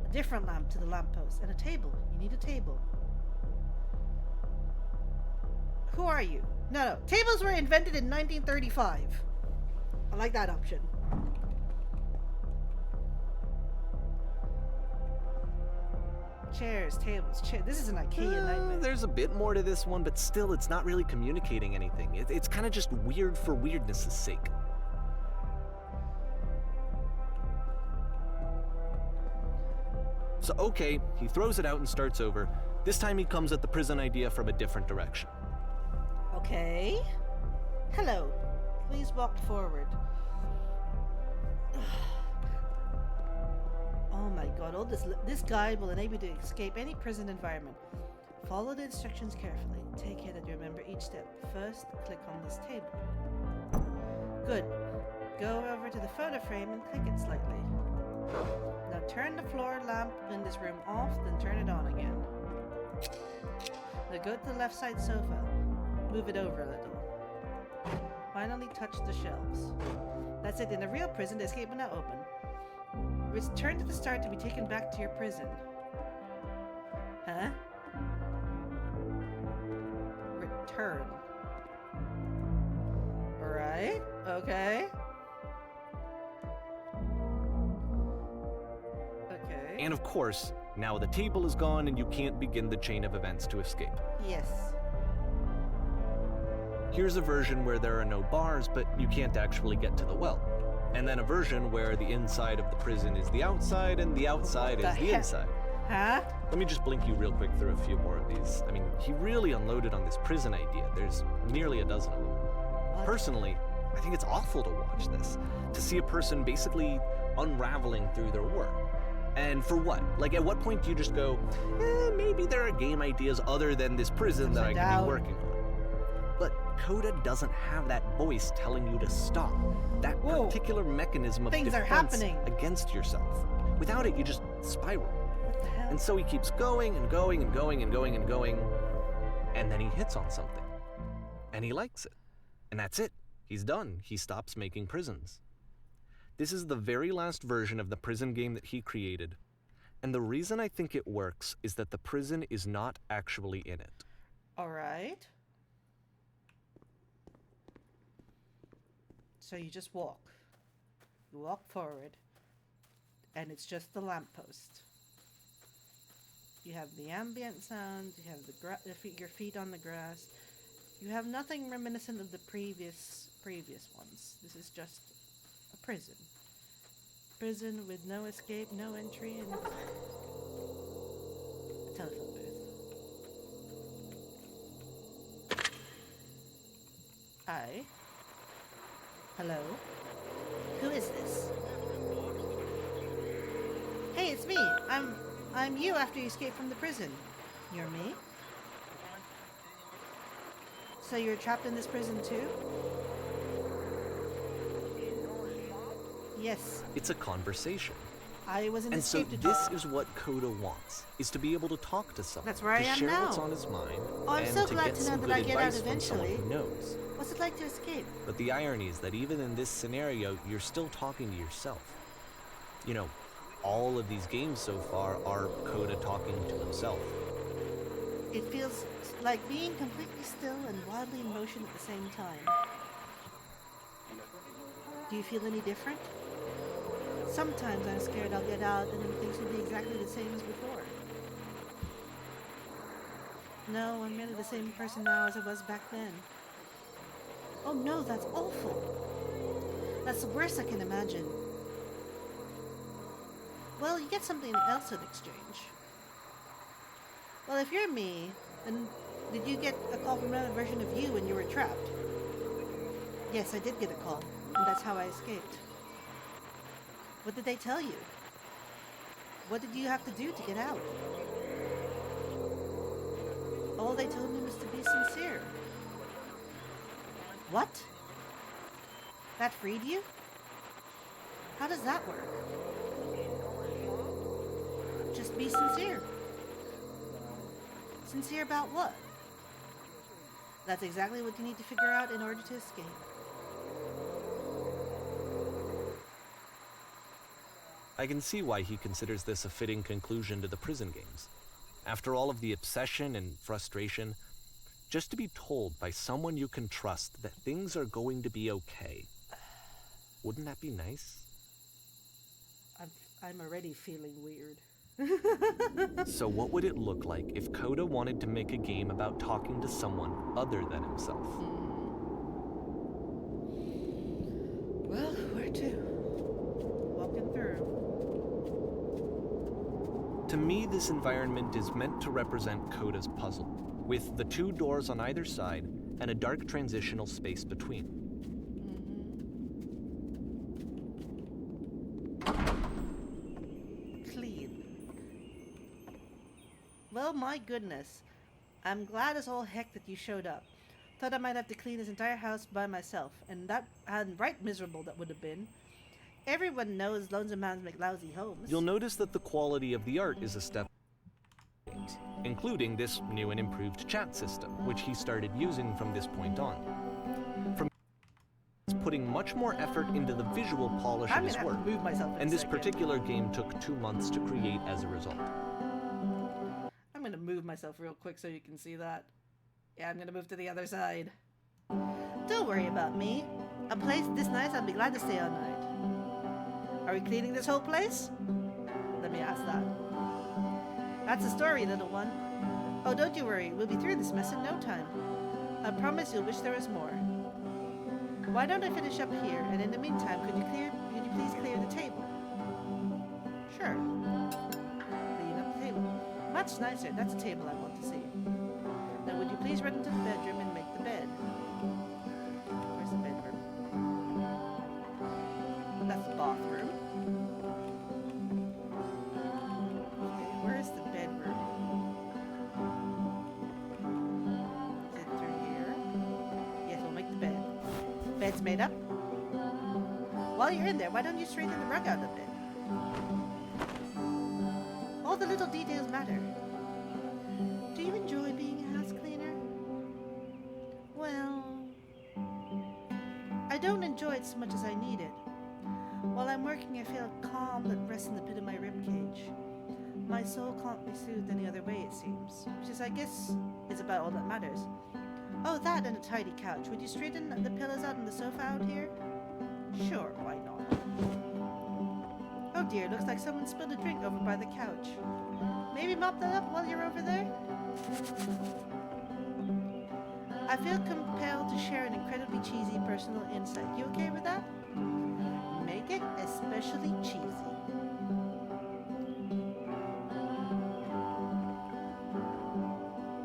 A different lamp to the lamppost. And a table. You need a table. Who are you? No. Tables were invented in 1935. I like that option. Chairs, tables, This is an IKEA nightmare. There's a bit more to this one, but still, it's not really communicating anything. It's kind of just weird for weirdness' sake. So, okay, he throws it out and starts over. This time he comes at the prison idea from a different direction. Okay. Hello. Please walk forward. Oh my god, this guide will enable you to escape any prison environment. Follow the instructions carefully. Take care that you remember each step. First, click on this table. Good. Go over to the photo frame and click it slightly. Now turn the floor lamp in this room off, then turn it on again. Now go to the left side sofa. Move it over a little. Finally touch the shelves. That's it. In the real prison, the escape will now open. Return to the start to be taken back to your prison. Huh? Return. Alright, okay. Okay. And of course, now the table is gone and you can't begin the chain of events to escape. Yes. Here's a version where there are no bars, but you can't actually get to the well. And then a version where the inside of the prison is the outside and the outside is the inside. Huh? Let me just blink you real quick through a few more of these. I mean, he really unloaded on this prison idea. There's nearly a dozen of them. Personally, I think it's awful to watch this. To see a person basically unraveling through their work. And for what? Like, at what point do you just go, maybe there are game ideas other than this prison that I could be working on? But Coda doesn't have that voice telling you to stop. That Whoa. particular mechanism of Things are defense happening. against yourself. Without it, you just spiral. What the hell? And so he keeps going and going and going and going and going, and then he hits on something. And he likes it. And that's it. He's done. He stops making prisons. This is the very last version of the prison game that he created. And the reason I think it works is that the prison is not actually in it. All right. So you just walk. You walk forward, and it's just the lamppost. You have the ambient sound. You have your feet on the grass. You have nothing reminiscent of the previous ones. This is just a prison. Prison with no escape, no entry, and a telephone booth. Hi. Hello. Who is this? Hey, it's me. I'm you after you escaped from the prison. You're me? So you're trapped in this prison too? Yes. It's a conversation. I was an And so escape this is what Coda wants, is to be able to talk to someone. That's where I to am share now. what's on his mind, Oh, I'm and so to glad get to know some that good I get out advice from someone eventually. who knows. What's it like to escape? But the irony is that even in this scenario, you're still talking to yourself. You know, all of these games so far are Coda talking to himself. It feels like being completely still and wildly in motion at the same time. Do you feel any different? Sometimes I'm scared I'll get out and then things will be exactly the same as before. No, I'm really the same person now as I was back then. Oh no, that's awful. That's the worst I can imagine. Well, you get something else in exchange. Well, if you're me, then did you get a call from another version of you when you were trapped? Yes, I did get a call, and that's how I escaped. What did they tell you? What did you have to do to get out? All they told me was to be sincere. What? That freed you? How does that work? Just be sincere. Sincere about what? That's exactly what you need to figure out in order to escape. I can see why he considers this a fitting conclusion to the prison games. After all of the obsession and frustration, just to be told by someone you can trust that things are going to be okay. Wouldn't that be nice? I'm already feeling weird. So what would it look like if Coda wanted to make a game about talking to someone other than himself? Well, where to? Walking through. To me, this environment is meant to represent Coda's puzzle, with the two doors on either side and a dark transitional space between. Clean. Well, my goodness. I'm glad as all heck that you showed up. Thought I might have to clean this entire house by myself, and right miserable that would have been. Everyone knows lonesome mans make lousy homes. You'll notice that the quality of the art is a step, including this new and improved chat system, which he started using from this point on. From putting much more effort into the visual polish I'm of his gonna work, have to move myself in and a this second. particular game took 2 months to create as a result. I'm gonna move myself real quick so you can see that. Yeah, I'm gonna move to the other side. Don't worry about me. A place this nice, I'll be glad to stay all night. Are we cleaning this whole place? Let me ask that. That's the story, little one. Oh, don't you worry. We'll be through this mess in no time. I promise you'll wish there was more. Why don't I finish up here, and in the meantime, could you please clear the table? Sure. Clean up the table. Much nicer. That's a table I want to see. Now, would you please run into the bedroom and make the bed? Where's the bedroom? That's the bathroom. Okay, where's the bedroom? Is it through here? Yes, Bed's made up. While you're in there, why don't you straighten the rug out a bit? All the little details matter. Do you enjoy being a house cleaner? Well, I don't enjoy it so much as I need it. While I'm working, I feel a calm that rests in the pit of my ribcage. My soul can't be soothed any other way, it seems, which is, I guess, is about all that matters. Oh, that and a tidy couch. Would you straighten the pillows out on the sofa out here? Sure, why not? Oh dear, looks like someone spilled a drink over by the couch. Maybe mop that up while you're over there? I feel compelled to share an incredibly cheesy personal insight. You okay with that? Make it especially cheesy.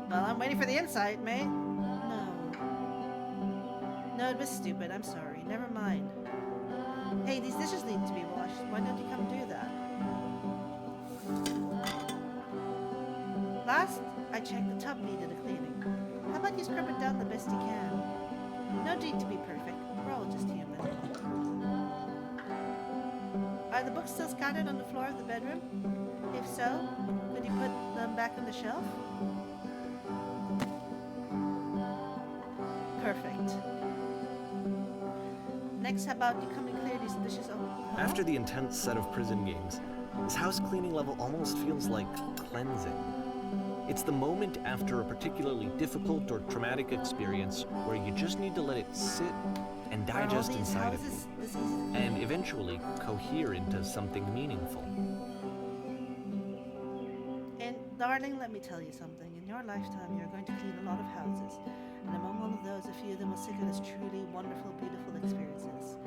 Well, I'm waiting for the insight, mate. No, it was stupid. I'm sorry. Never mind. Hey, these dishes need to be washed. Why don't you come do that? Last, I checked the tub needed a cleaning. How about you scrub it down the best you can? No need to be perfect. We're all just human. Are the books still scattered on the floor of the bedroom? If so, could you put them back on the shelf? Perfect. Next, how about you come and clear these dishes up? Huh? After the intense set of prison games, this house cleaning level almost feels like cleansing. It's the moment after a particularly difficult or traumatic experience where you just need to let it sit and digest inside of you, and eventually cohere into something meaningful. And darling, let me tell you something. In your lifetime, you're going to clean a lot of houses. And among all of those, a few of them will stick as truly wonderful, beautiful experiences.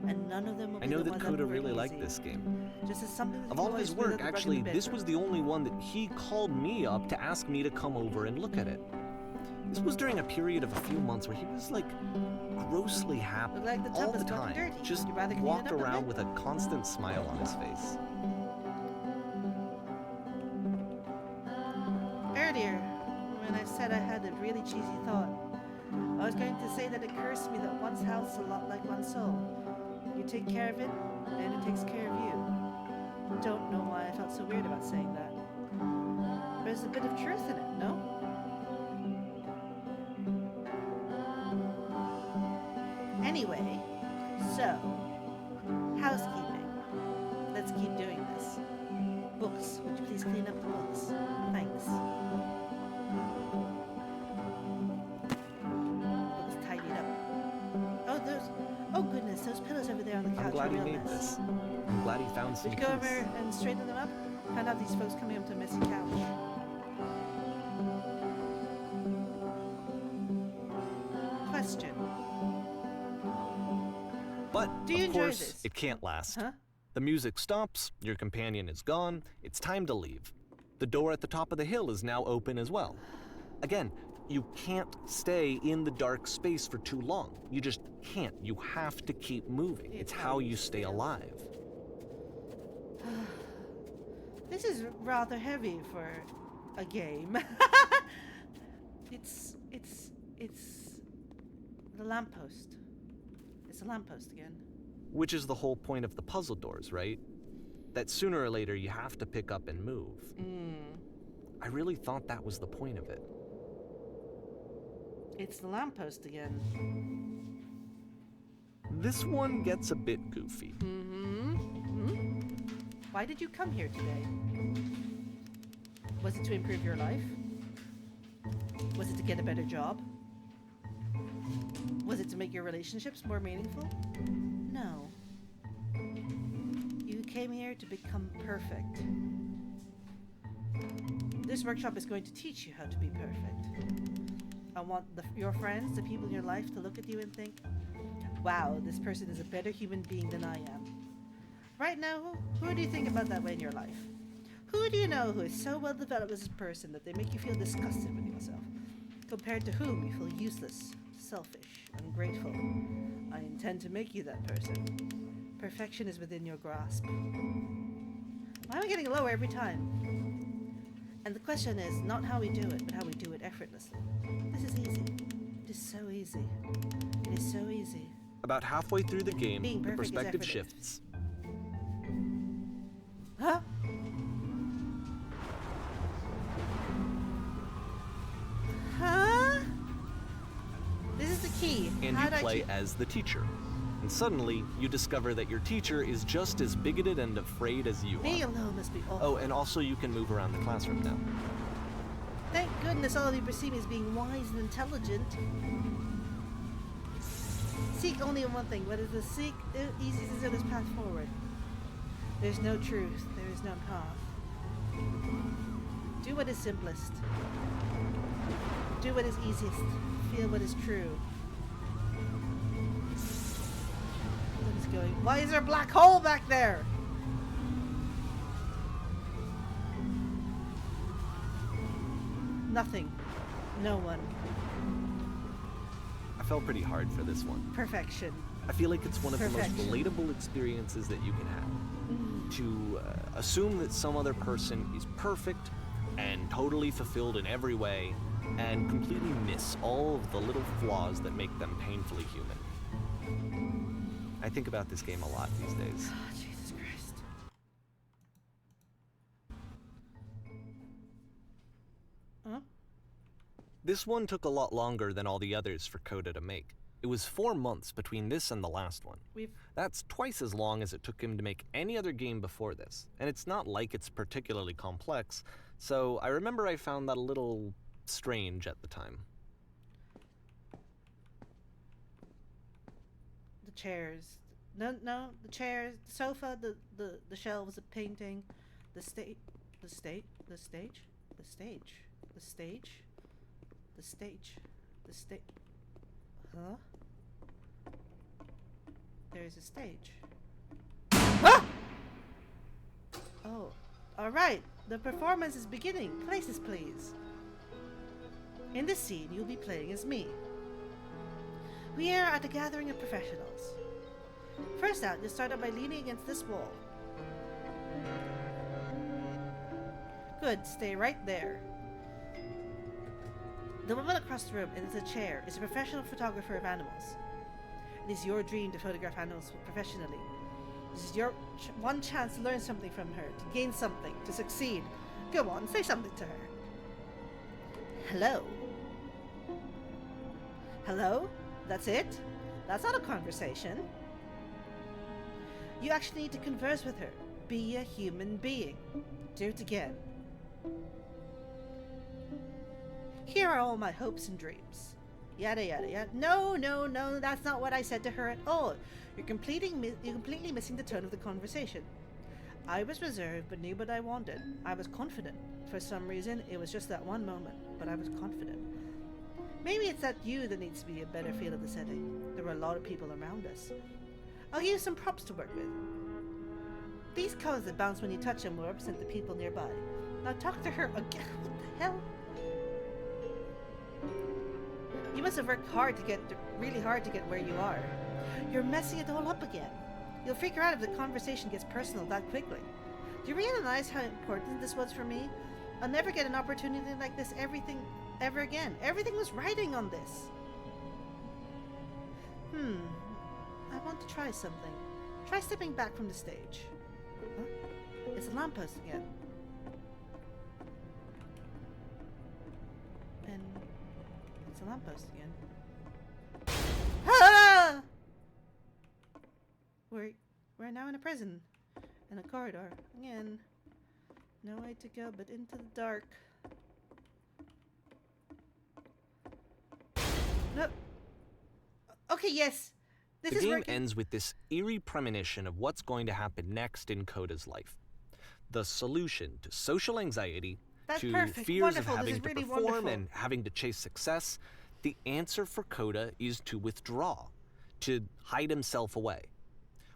And none of them will be I know the that ones Coda were really easy. liked this game. Just as something that Of you all of always his feel at work, the rug in actually, the this was bedroom. the only one that he called me up to ask me to come over and look at it. This was during a period of a few months where he was like grossly happy Looked like the tub all was the gotten time. dirty. Just Would you rather clean it walked up a around bit? with a constant smile on his face. Earlier, when I said I had a really cheesy thought, I was going to say that it occurs to me that one's house is a lot like one's soul. You take care of it, and it takes care of you. Don't know why I felt so weird about saying that. There's a bit of truth in it, no? Anyway, so, housekeeping. Let's keep doing this. Books. Would you please clean up the books? Thanks. Books tidied up. Oh goodness, those pillows over there on the couch I'm glad are he real made mess. this. I'm glad he found some Would you go peace. over and straighten them up? Find out these folks coming up to a messy couch. Question. But, Do you of enjoy course, this? it can't last. Huh? The music stops, your companion is gone, it's time to leave. The door at the top of the hill is now open as well. Again, you can't stay in the dark space for too long. You just can't. You have to keep moving. It's how you stay alive. This is rather heavy for a game. It's the lamppost. It's a lamppost again. Which is the whole point of the puzzle doors, right? That sooner or later you have to pick up and move. I really thought that was the point of it. It's the lamppost again. This one gets a bit goofy. Why did you come here today? Was it to improve your life? Was it to get a better job? Was it to make your relationships more meaningful? No. You came here to become perfect. This workshop is going to teach you how to be perfect. I want your friends, the people in your life, to look at you and think, wow, this person is a better human being than I am. Right now, who do you think about that way in your life? Who do you know who is so well developed as a person that they make you feel disgusted with yourself? Compared to whom you feel useless, selfish, ungrateful. I intend to make you that person. Perfection is within your grasp. Why am I getting lower every time? And the question is not how we do it, but how we do it effortlessly. This is easy. It is so easy. It is so easy. About halfway through the game, Being the perfect is perspective effortless. shifts. Huh? Huh? This is the key. And How you do I play keep- as the teacher. And suddenly, you discover that your teacher is just as bigoted and afraid as you Me are. alone must be awful. Oh, and also you can move around the classroom now. Thank goodness all of you perceive me as being wise and intelligent. Seek only one thing. What is the seek? Easy is this path forward. There's no truth. There is no path. Do what is simplest. Do what is easiest. Feel what is true. What is going? Why is there a black hole back there? Nothing. No one. I felt pretty hard for this one. Perfection. I feel like it's one of the most Perfection. relatable experiences that you can have. To assume that some other person is perfect and totally fulfilled in every way, and completely miss all of the little flaws that make them painfully human. I think about this game a lot these days. Oh, Jesus Christ. Huh? This one took a lot longer than all the others for Coda to make. It was 4 months between this and the last one. That's twice as long as it took him to make any other game before this, and it's not like it's particularly complex, so I remember I found that a little strange at the time. The chairs. No, the chairs, the sofa, the shelves, the painting, the stage, the stage, the stage, the stage, the stage, the stage, the stage. Huh? There's a stage. Ah! Oh, all right. The performance is beginning. Places, please. In this scene, you'll be playing as me. We are at a gathering of professionals. First out, you'll start out by leaning against this wall. Good, stay right there. The woman across the room in the chair is a professional photographer of animals. It is your dream to photograph animals professionally. This is your one chance to learn something from her, to gain something, to succeed. Go on, say something to her. Hello? Hello? That's it? That's not a conversation. You actually need to converse with her. Be a human being. Do it again. Here are all my hopes and dreams. Yada yada yada. No, that's not what I said to her at all. You're completely missing the tone of the conversation. I was reserved but knew what I wanted. I was confident. For some reason, it was just that one moment, but I was confident. Maybe it's that you that needs to be a better feel of the setting. There were a lot of people around us. I'll give you some props to work with. These colors that bounce when you touch them will represent the people nearby. Now talk to her again. What the hell? You must have worked really hard to get where you are. You're messing it all up again. You'll figure out if the conversation gets personal that quickly. Do you realize how important this was for me? I'll never get an opportunity like this ever again. Everything was riding on this. I want to try something. Try stepping back from the stage. Huh? It's a lamppost again. And it's a lamppost again. Ah! We're now in a prison. In a corridor. Again. No way to go but into the dark. No. Okay, yes. This The is game working. ends with this eerie premonition of what's going to happen next in Coda's life. The solution to social anxiety, That's to perfect. fears Wonderful. of This having is to really perform wonderful. and having to chase success, the answer for Coda is to withdraw, to hide himself away.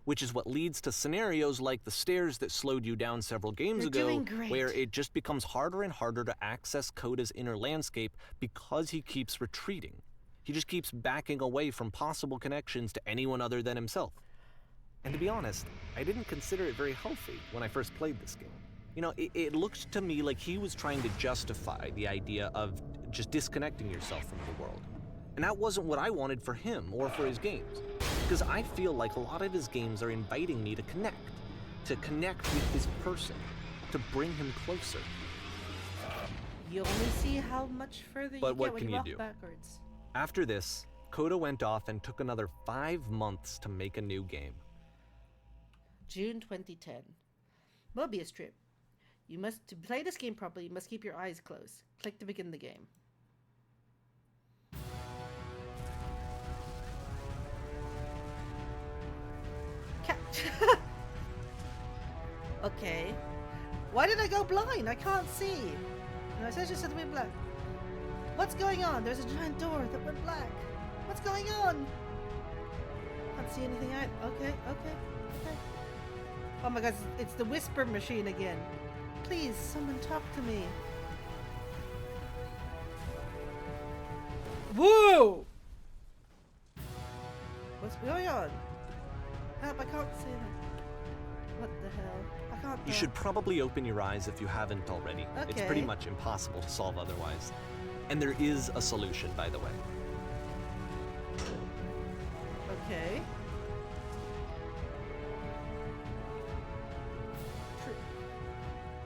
Which is what leads to scenarios like the stairs that slowed you down several games You're ago, doing great. where it just becomes harder and harder to access Coda's inner landscape because he keeps retreating. He just keeps backing away from possible connections to anyone other than himself. And to be honest, I didn't consider it very healthy when I first played this game. You know, it looked to me like he was trying to justify the idea of just disconnecting yourself from the world. And that wasn't what I wanted for him or for his games. Because I feel like a lot of his games are inviting me to connect with his person, to bring him closer. You only see how much further But you what get when can you you walk do? backwards. After this, Coda went off and took another 5 months to make a new game. June 2010. Mobius Strip. To play this game properly, you must keep your eyes closed. Click to begin the game. Okay. Why did I go blind? I can't see. No, it says just something black. What's going on? There's a giant door that went black. What's going on? Can't see anything either. Okay. Oh my god, it's the whisper machine again. Please, someone talk to me. Whoa! What's going on? Help, I can't see that. What the hell? I can't You should probably open your eyes if you haven't already. It's pretty Okay. much impossible to solve otherwise. And there is a solution, by the way. Okay.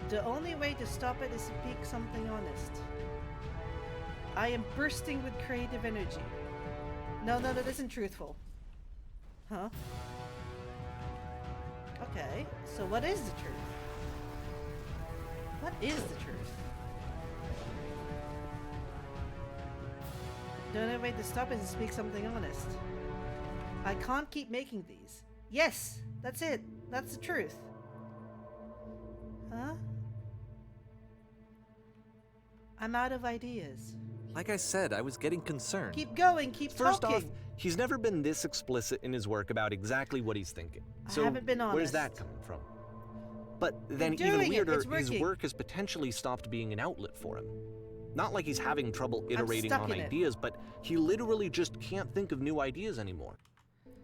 The only way to stop it is to speak something honest. I am bursting with creative energy. No, that isn't truthful. Huh? Okay, so what is the truth? What is the truth? The only way to stop it is to speak something honest. I can't keep making these. Yes, that's it. That's the truth. Huh? I'm out of ideas. Like I said, I was getting concerned. Keep going, keep First talking. off, he's never been this explicit in his work about exactly what he's thinking. I So haven't been where's that honest. coming from? But then You're even doing it, weirder, it's his working. work has potentially stopped being an outlet for him. Not like he's having trouble iterating stuck on in it. ideas, but he literally just can't think of new ideas anymore.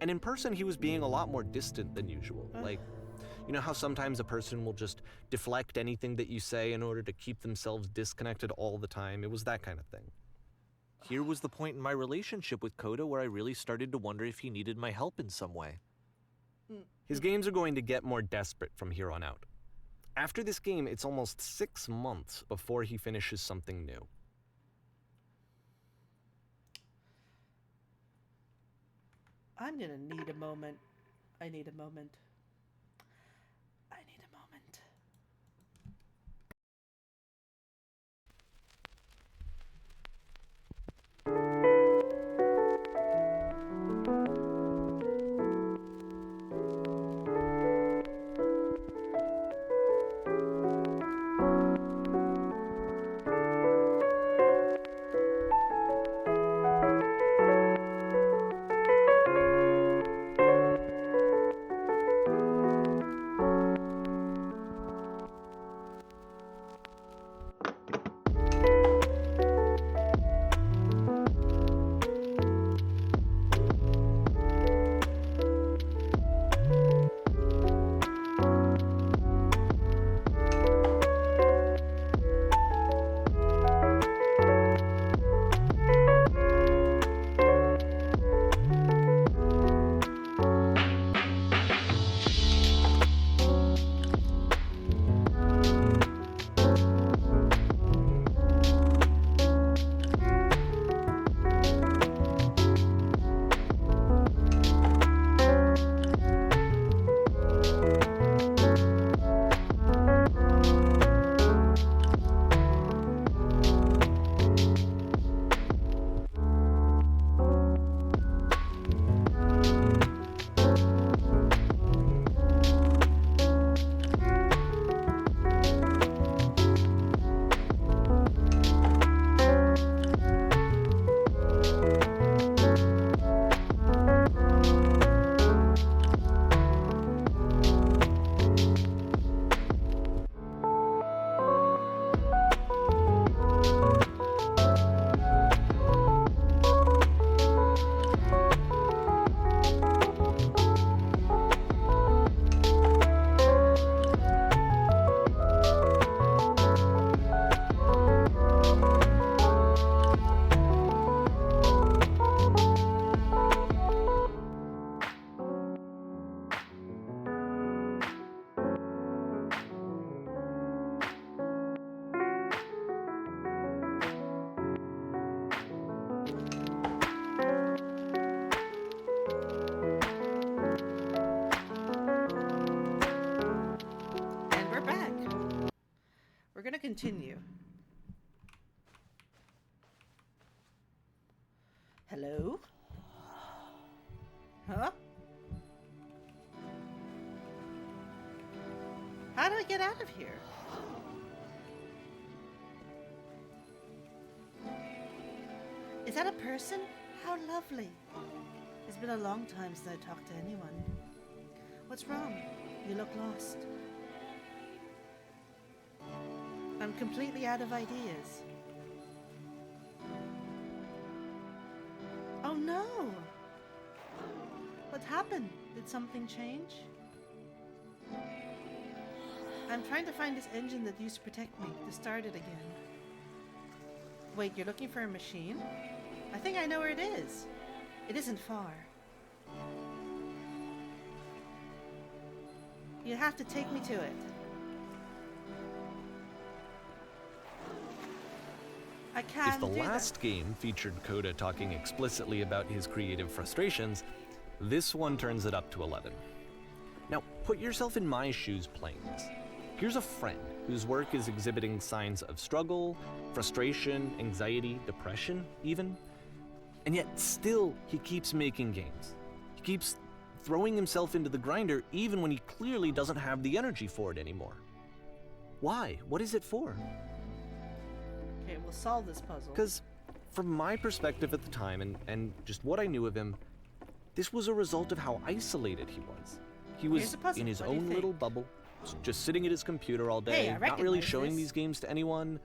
And in person, he was being a lot more distant than usual. Like, you know how sometimes a person will just deflect anything that you say in order to keep themselves disconnected all the time? It was that kind of thing. Here was the point in my relationship with Coda where I really started to wonder if he needed my help in some way. His games are going to get more desperate from here on out. After this game, it's almost 6 months before he finishes something new. I'm gonna need a moment. I need a moment. I need a moment. gonna continue. Hello? Huh? How do I get out of here? Is that a person? How lovely. It's been a long time since I talked to anyone. What's wrong? You look lost. I'm completely out of ideas. Oh no! What happened? Did something change? I'm trying to find this engine that used to protect me, to start it again. Wait, you're looking for a machine? I think I know where it is. It isn't far. You have to take me to it. I can't If the do last game featured Coda talking explicitly about his creative frustrations, this one turns it up to 11. Now, put yourself in my shoes playing this. Here's a friend whose work is exhibiting signs of struggle, frustration, anxiety, depression, even. And yet, still, he keeps making games. He keeps throwing himself into the grinder even when he clearly doesn't have the energy for it anymore. Why? What is it for? Okay, we'll solve this puzzle. Because from my perspective at the time and just what I knew of him, this was a result of how isolated he was. He Here's was the puzzle. in his What do you own think? little bubble, just sitting at his computer all day, Hey, I not really recognize showing this. these games to anyone,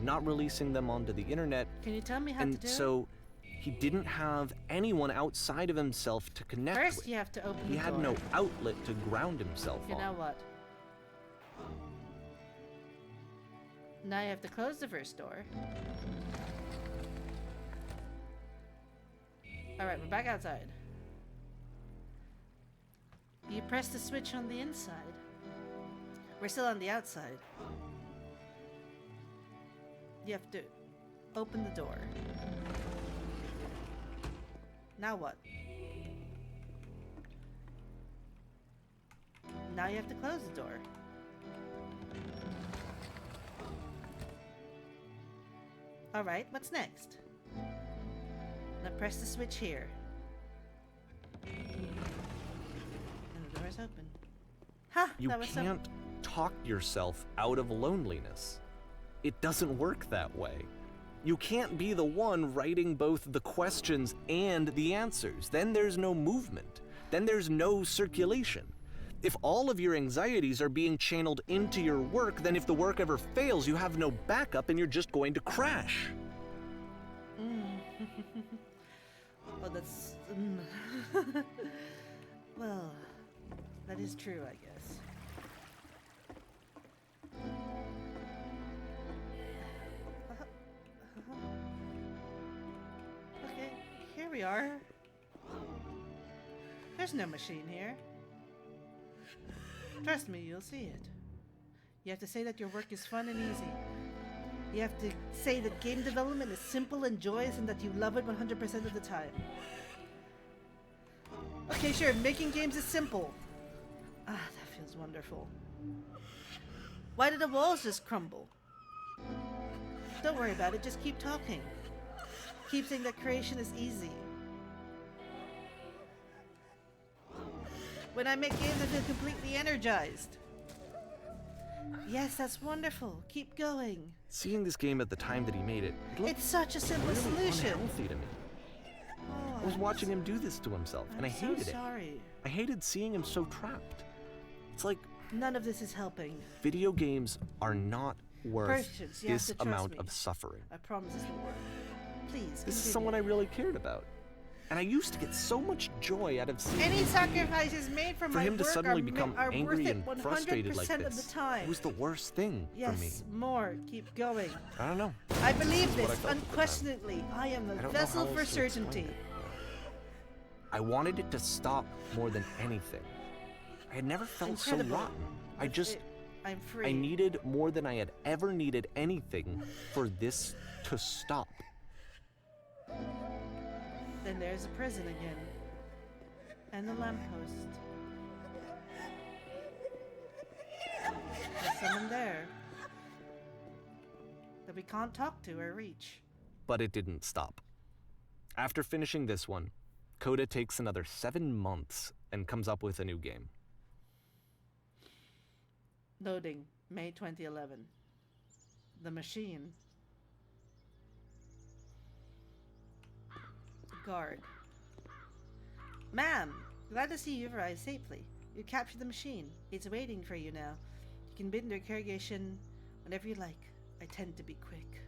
not releasing them onto the internet. Can you tell me how to And do so he didn't have anyone outside of himself to it? connect First, with. you have to open He the had door. no outlet to ground himself You on. know what? Now you have to close the first door. Alright, we're back outside. You press the switch on the inside. We're still on the outside. You have to open the door. Now what? Now you have to close the door. Alright, what's next? Now press the switch here. And the door's open. Ha! You that was so... can't talk yourself out of loneliness. It doesn't work that way. You can't be the one writing both the questions and the answers. Then there's no movement. Then there's no circulation. If all of your anxieties are being channeled into your work, then if the work ever fails, you have no backup and you're just going to crash. Oh, that's... well, that is true, I guess. Okay, here we are. There's no machine here. Trust me, you'll see it. You have to say that your work is fun and easy. You have to say that game development is simple and joyous and that you love it 100% of the time. Okay, sure, making games is simple. Ah, that feels wonderful. Why did the walls just crumble? Don't worry about it, just keep talking. Keep saying that creation is easy. When I make games, I feel completely energized. Yes, that's wonderful. Keep going. Seeing this game at the time that he made it, it looked It's such a simple really solution. unhealthy to me. Oh, I was watching him do this to himself, and I I'm so hated it. sorry. I hated seeing him so trapped. It's like None of this is helping. video games are not worth Patience, you have this to trust amount me. of suffering. I promise this will work. Please, This is continue. someone I really cared about. And I used to get so much joy out of seeing Any him. sacrifices made from For my him to work suddenly are, become are angry worth it and 100% frustrated like of this, the time. it was the worst thing for me. Yes, more. Keep going. I don't know. I believe is what this I felt at the time. unquestionably. I am I a don't know vessel how for else to explain certainty. it. I wanted it to stop more than anything. I had never felt Incredible. so rotten. I just, I'm free. I needed more than I had ever needed anything for this to stop. Then there's the prison again. And the lamppost. There's someone there. that we can't talk to or reach. But it didn't stop. After finishing this one, Coda takes another 7 months and comes up with a new game. Loading, May 2011. The Machine. Guard. Ma'am, glad to see you arrived safely. You captured the machine. It's waiting for you now. You can begin your interrogation whenever you like. I tend to be quick.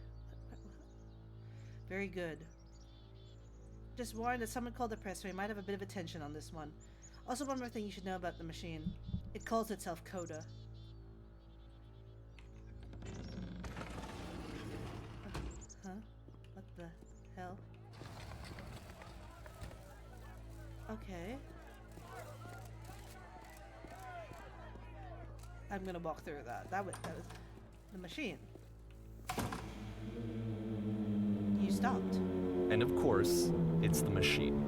Very good. Just warned that someone called the press, so we might have a bit of attention on this one. Also, one more thing you should know about the machine. It calls itself Coda. Huh? What the hell? Okay. I'm gonna walk through that. That was the machine. You stopped. And of course, it's the machine.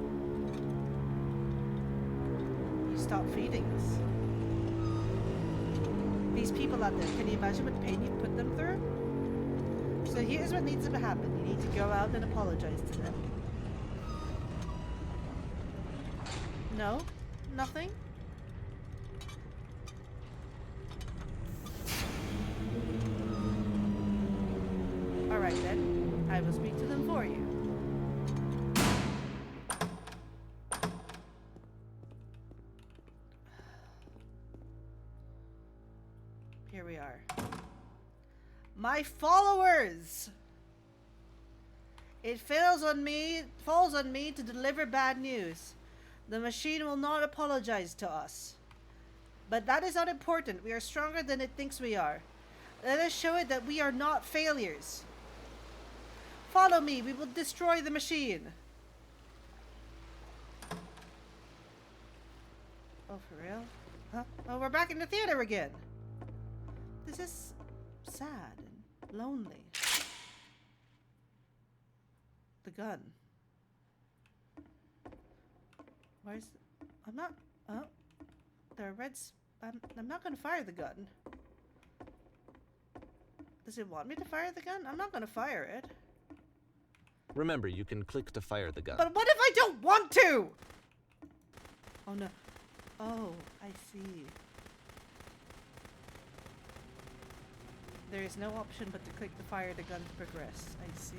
You stopped feeding us. These people out there, can you imagine what pain you've put them through? So here's what needs to happen. You need to go out and apologize to them. No? Nothing? Alright then. I will speak to them for you. Here we are. My followers! It falls on me to deliver bad news. The machine will not apologize to us. But that is not important. We are stronger than it thinks we are. Let us show it that we are not failures. Follow me. We will destroy the machine. Oh, for real? Huh? Oh, we're back in the theater again. This is sad and lonely. The gun. Where's... I'm not... Oh. There are reds... I'm not gonna fire the gun. Does it want me to fire the gun? I'm not gonna fire it. Remember, you can click to fire the gun. But what if I don't want to? Oh no. Oh, I see. There is no option but to click to fire the gun to progress. I see.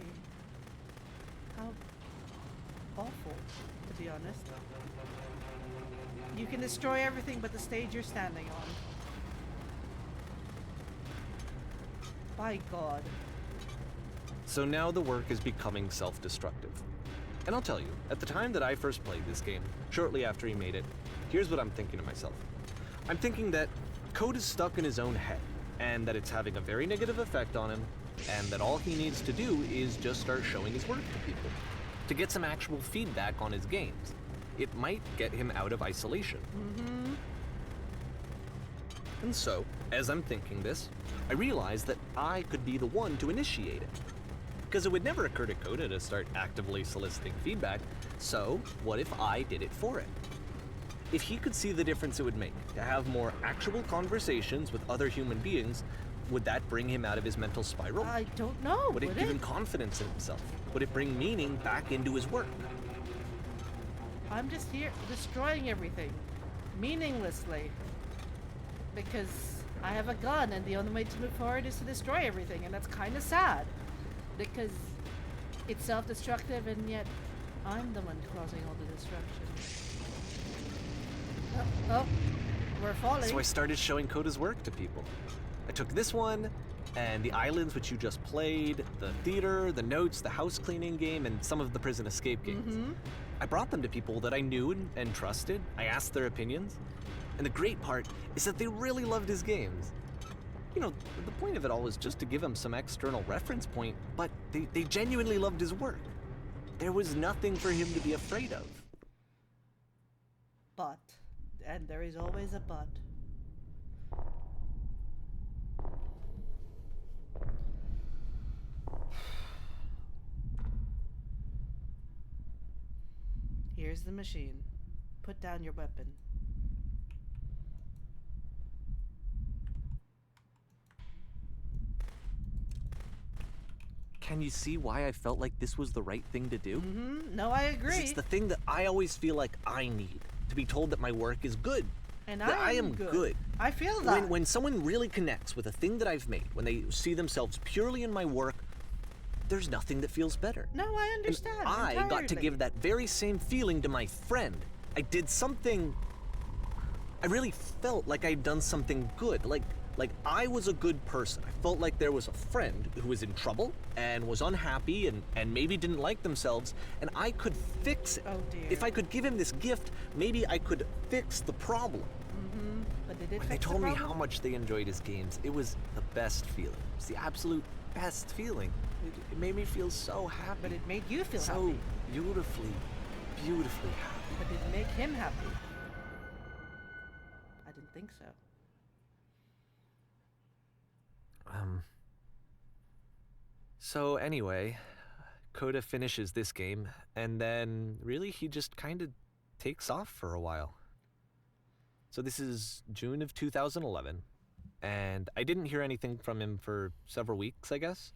How awful, to be honest. You can destroy everything but the stage you're standing on. By God. So now the work is becoming self-destructive. And I'll tell you, at the time that I first played this game, shortly after he made it, here's what I'm thinking to myself. I'm thinking that Code is stuck in his own head, and that it's having a very negative effect on him, and that all he needs to do is just start showing his work to people, to get some actual feedback on his games. It might get him out of isolation. Mm-hmm. And so, as I'm thinking this, I realize that I could be the one to initiate it. Because it would never occur to Coda to start actively soliciting feedback, so what if I did it for him? If he could see the difference it would make to have more actual conversations with other human beings, would that bring him out of his mental spiral? I don't know. Would it give him confidence in himself? Would it bring meaning back into his work? I'm just here destroying everything. Meaninglessly. Because I have a gun and the only way to move forward is to destroy everything, and that's kind of sad. Because it's self-destructive and yet I'm the one causing all the destruction. Oh, we're falling. So I started showing Coda's work to people. I took this one, and the islands which you just played, the theater, the notes, the house cleaning game, and some of the prison escape games. Mm-hmm. I brought them to people that I knew and trusted. I asked their opinions. And the great part is that they really loved his games. You know, the point of it all was just to give him some external reference point, but they genuinely loved his work. There was nothing for him to be afraid of. But, and there is always a but. Here's the machine. Put down your weapon. can you see why I felt like this was the right thing to do? No, I 'Cause agree. it's the thing that I always feel like I need, to be told that my work is good. And that I am am good. I feel that. When someone really connects with a thing that I've made, when they see themselves purely in my work, there's nothing that feels better. No, I And understand. I got to entirely. give that very same feeling to my friend. I did something. I really felt like I'd done something good. Like I was a good person. I felt like there was a friend who was in trouble and was unhappy and maybe didn't like themselves, and I could fix it. Oh, dear. If I could give him this gift, maybe I could fix the problem. But did it When they fix the told me problem? how much they enjoyed his games, it was the best feeling. It was the absolute best feeling. It made me feel so happy. But it made you feel so happy. beautifully happy. But did it make him happy? I didn't think so. So anyway, Coda finishes this game, and then really he just kind of takes off for a while. So this is June of 2011, and I didn't hear anything from him for several weeks, I guess.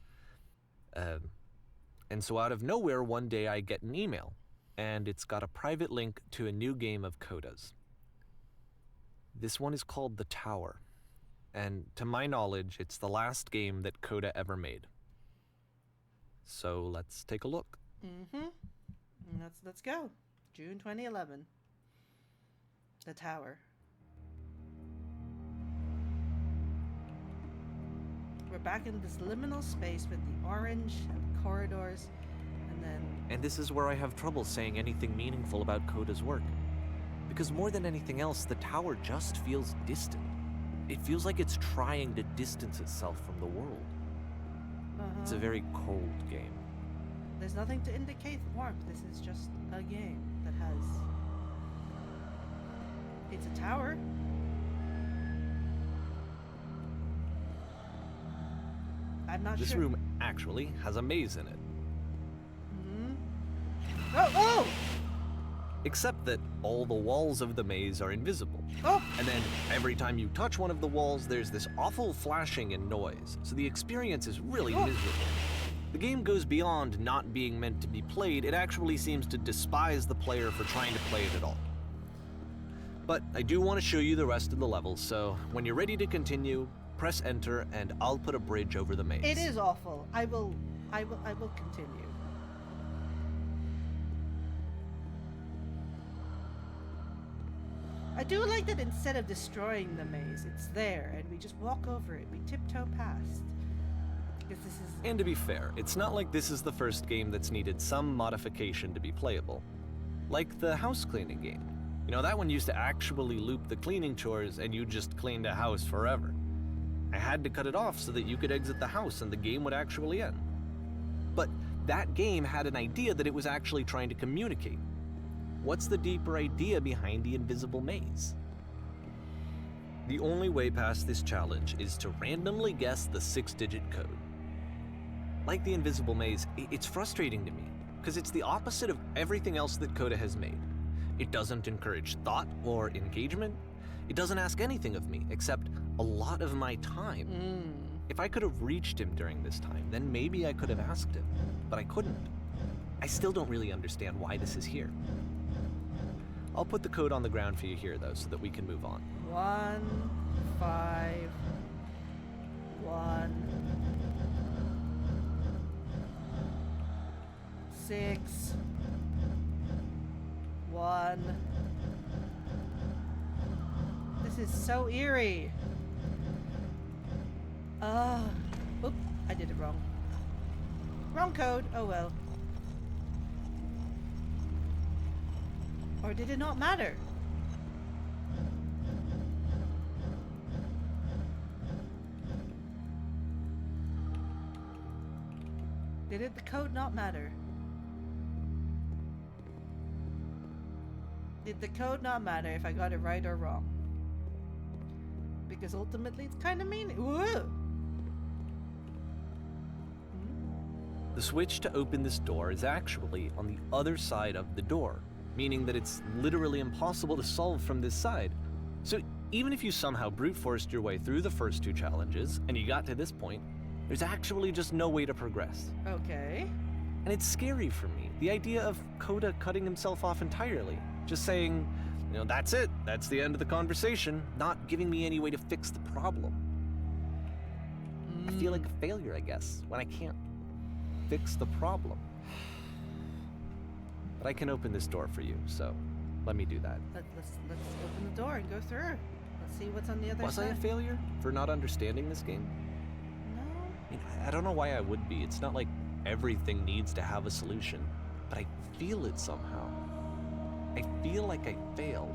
And so out of nowhere, one day I get an email, and it's got a private link to a new game of Coda's. This one is called The Tower, and to my knowledge, it's the last game that Coda ever made. So let's take a look. Let's go. June 2011. The Tower. We're back in this liminal space with the orange and the corridors, and then And this is where I have trouble saying anything meaningful about Coda's work. Because more than anything else, the tower just feels distant. It feels like it's trying to distance itself from the world. It's a very cold game. there's nothing to indicate warmth. This is just a game that has. It's a tower. I'm not This sure. room actually has a maze in it. Oh! Except that all the walls of the maze are invisible. Oh! And then every time you touch one of the walls, there's this awful flashing and noise. So the experience is really miserable. The game goes beyond not being meant to be played. It actually seems to despise the player for trying to play it at all. But I do want to show you the rest of the levels, so when you're ready to continue, press enter and I'll put a bridge over the maze. It is awful. I will continue. I do like that instead of destroying the maze, it's there and we just walk over it. We tiptoe past. Because this is And to be fair, it's not like this is the first game that's needed some modification to be playable. Like the house cleaning game. You know, that one used to actually loop the cleaning chores and you just cleaned a house forever. I had to cut it off so that you could exit the house and the game would actually end. But that game had an idea that it was actually trying to communicate. What's the deeper idea behind the invisible maze? The only way past this challenge is to randomly guess the 6-digit code. Like the invisible maze, it's frustrating to me, because it's the opposite of everything else that Coda has made. It doesn't encourage thought or engagement. It doesn't ask anything of me, except a lot of my time. If I could have reached him during this time, then maybe I could have asked him, but I couldn't. I still don't really understand why this is here. I'll put the code on the ground for you here, though, so that we can move on. 1, 5, 1, 6, 1. This is so eerie. Oop, I did it wrong. Wrong code. Oh well. Or did it not matter? Did the code not matter? Did the code not matter if I got it right or wrong? Because ultimately it's kind of mean. Whoa! The switch to open this door is actually on the other side of the door, meaning that it's literally impossible to solve from this side. So even if you somehow brute forced your way through the first 2 challenges, and you got to this point, There's actually just no way to progress. Okay. And it's scary for me, the idea of Coda cutting himself off entirely. Just saying, that's it, that's the end of the conversation, not giving me any way to fix the problem. I feel like a failure, I guess, when I can't fix the problem. But I can open this door for you, so let me do that. Let's open the door and go through. Let's see what's on the other Was side. I a failure for not understanding this game? No. I mean, I don't know why I would be. It's not like everything needs to have a solution, but I feel it somehow. I feel like I failed,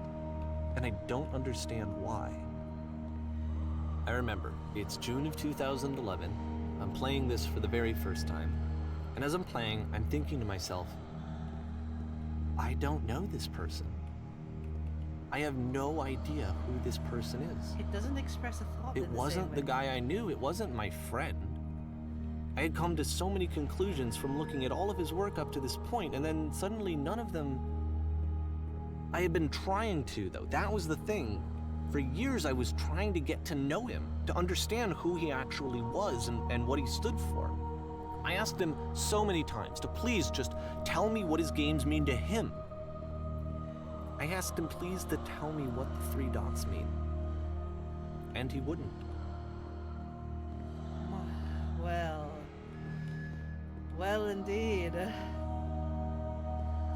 and I don't understand why. I remember, it's June of 2011. I'm playing this for the very first time, and as I'm playing, I'm thinking to myself, I don't know this person. I have no idea who this person is. It doesn't express a thought. It in the wasn't same the way. guy I knew. It wasn't my friend. I had come to so many conclusions from looking at all of his work up to this point, and then suddenly none of them... I had been trying to, though. That was the thing. For years, I was trying to get to know him, to understand who he actually was and what he stood for. I asked him so many times to please just tell me what his games mean to him. I asked him please to tell me what the 3 dots mean. And he wouldn't. Well, indeed.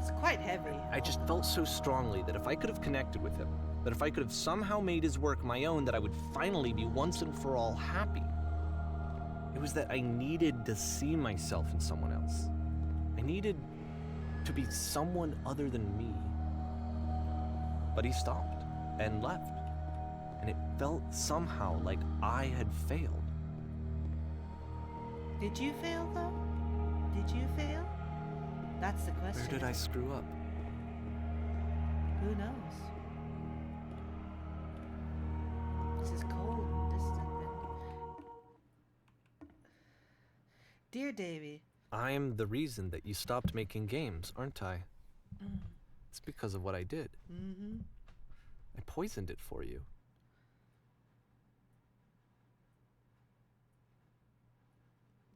It's quite heavy. I just felt so strongly that if I could have connected with him, that if I could have somehow made his work my own, that I would finally be once and for all happy. It was that I needed to see myself in someone else. I needed to be someone other than me. But he stopped and left. And it felt somehow like I had failed. Did you fail, though? Did you fail? That's the question. Where did I screw up? Who knows? This is cold and distant and... Dear Davy, I'm the reason that you stopped making games, aren't I? It's because of what I did. mm-hmm. I poisoned it for you.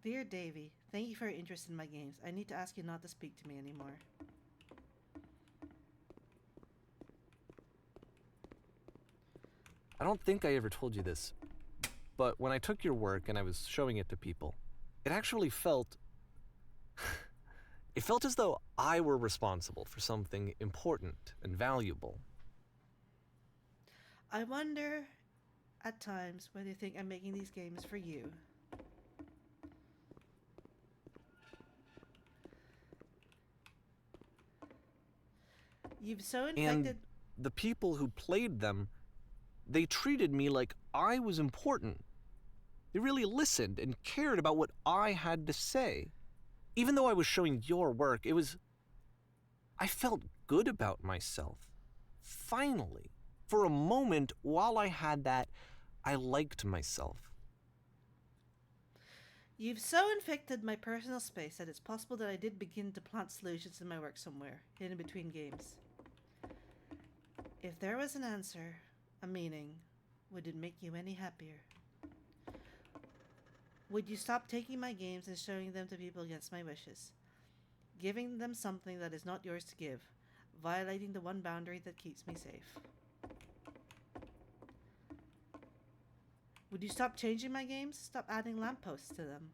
Dear Davy, thank you for your interest in my games. I need to ask you not to speak to me anymore. I don't think I ever told you this, but when I took your work and I was showing it to people, it actually felt... it felt as though I were responsible for something important and valuable. I wonder at times whether you think I'm making these games for you. You've so infected... And the people who played them, they treated me like I was important. They really listened and cared about what I had to say. Even though I was showing your work, it was... I felt good about myself. Finally. For a moment, while I had that, I liked myself. You've so infected my personal space that it's possible that I did begin to plant solutions in my work somewhere, hidden between games. If there was an answer, a meaning, would it make you any happier? Would you stop taking my games and showing them to people against my wishes? Giving them something that is not yours to give, violating the one boundary that keeps me safe. Would you stop changing my games? Stop adding lampposts to them?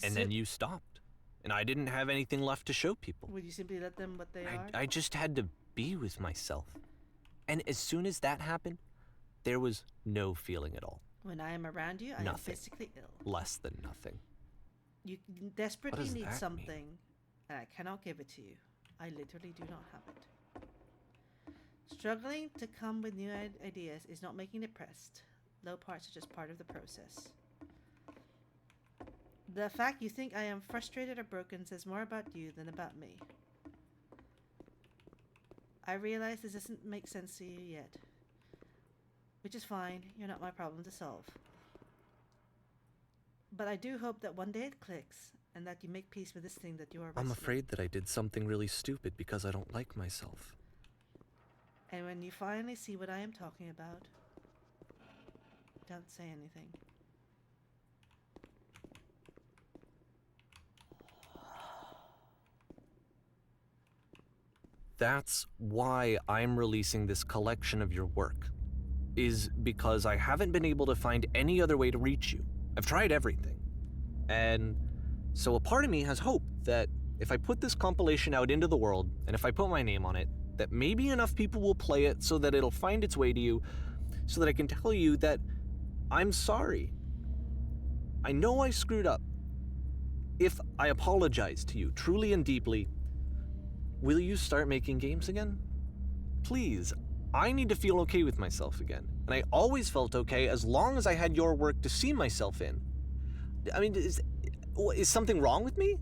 And then you stopped. And I didn't have anything left to show people. Would you simply let them what they are? I just had to be with myself. And as soon as that happened, there was no feeling at all. When I am around you, I am Nothing. physically ill. Less than nothing. You desperately does need that something, and I cannot give it to you. I literally do not have it. Struggling to come with new ideas is not making it depressed. Low parts are just part of the process. The fact you think I am frustrated or broken says more about you than about me. I realize this doesn't make sense to you yet. Which is fine, you're not my problem to solve. But I do hope that one day it clicks, and that you make peace with this thing that you are I'm wrestling. afraid that I did something really stupid because I don't like myself. And when you finally see what I am talking about, Don't say anything. That's why I'm releasing this collection of your work, is because I haven't been able to find any other way to reach you. I've tried everything. And so a part of me has hope that if I put this compilation out into the world, and if I put my name on it, that maybe enough people will play it so that it'll find its way to you, so that I can tell you that I'm sorry. I know I screwed up. If I apologize to you truly and deeply, will you start making games again? Please, I need to feel okay with myself again. And I always felt okay as long as I had your work to see myself in. I mean, is something wrong with me?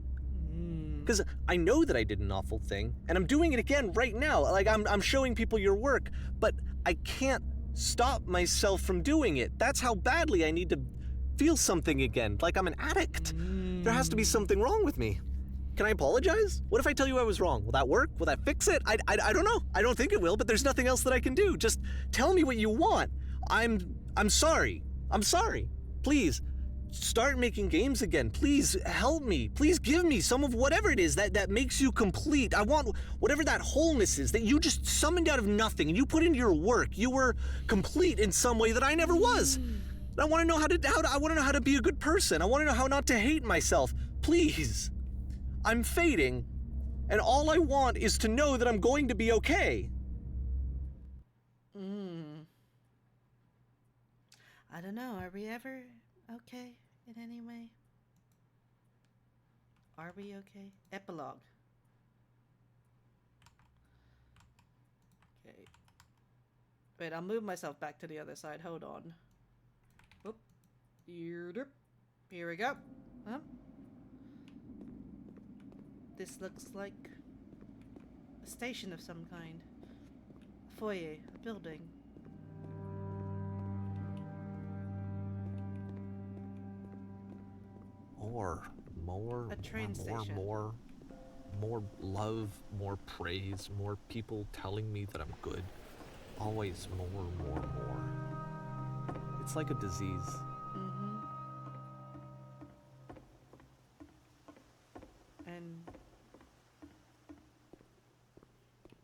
Because I know that I did an awful thing, and I'm doing it again right now. Like, I'm showing people your work, but I can't stop myself from doing it. That's how badly I need to feel something again, like I'm an addict. There has to be something wrong with me. Can I apologize? What if I tell you I was wrong? Will that work? Will that fix it? I don't know. I don't think it will, but there's nothing else that I can do. Just tell me what you want. I'm sorry. I'm sorry. Please, start making games again. Please help me. Please give me some of whatever it is that makes you complete. I want whatever that wholeness is that you just summoned out of nothing and you put into your work. You were complete in some way that I never was. And I want to know how to be a good person. I want to know how not to hate myself. Please. I'm fading, and all I want is to know that I'm going to be okay. I don't know. Are we ever okay in any way? Are we okay? Epilogue. Okay. Wait, I'll move myself back to the other side. Hold on. Whoop. Here we go. Huh? This looks like a station of some kind. A foyer, a building. More, A train station. more love, more praise, more people telling me that I'm good. Always more. It's like a disease. And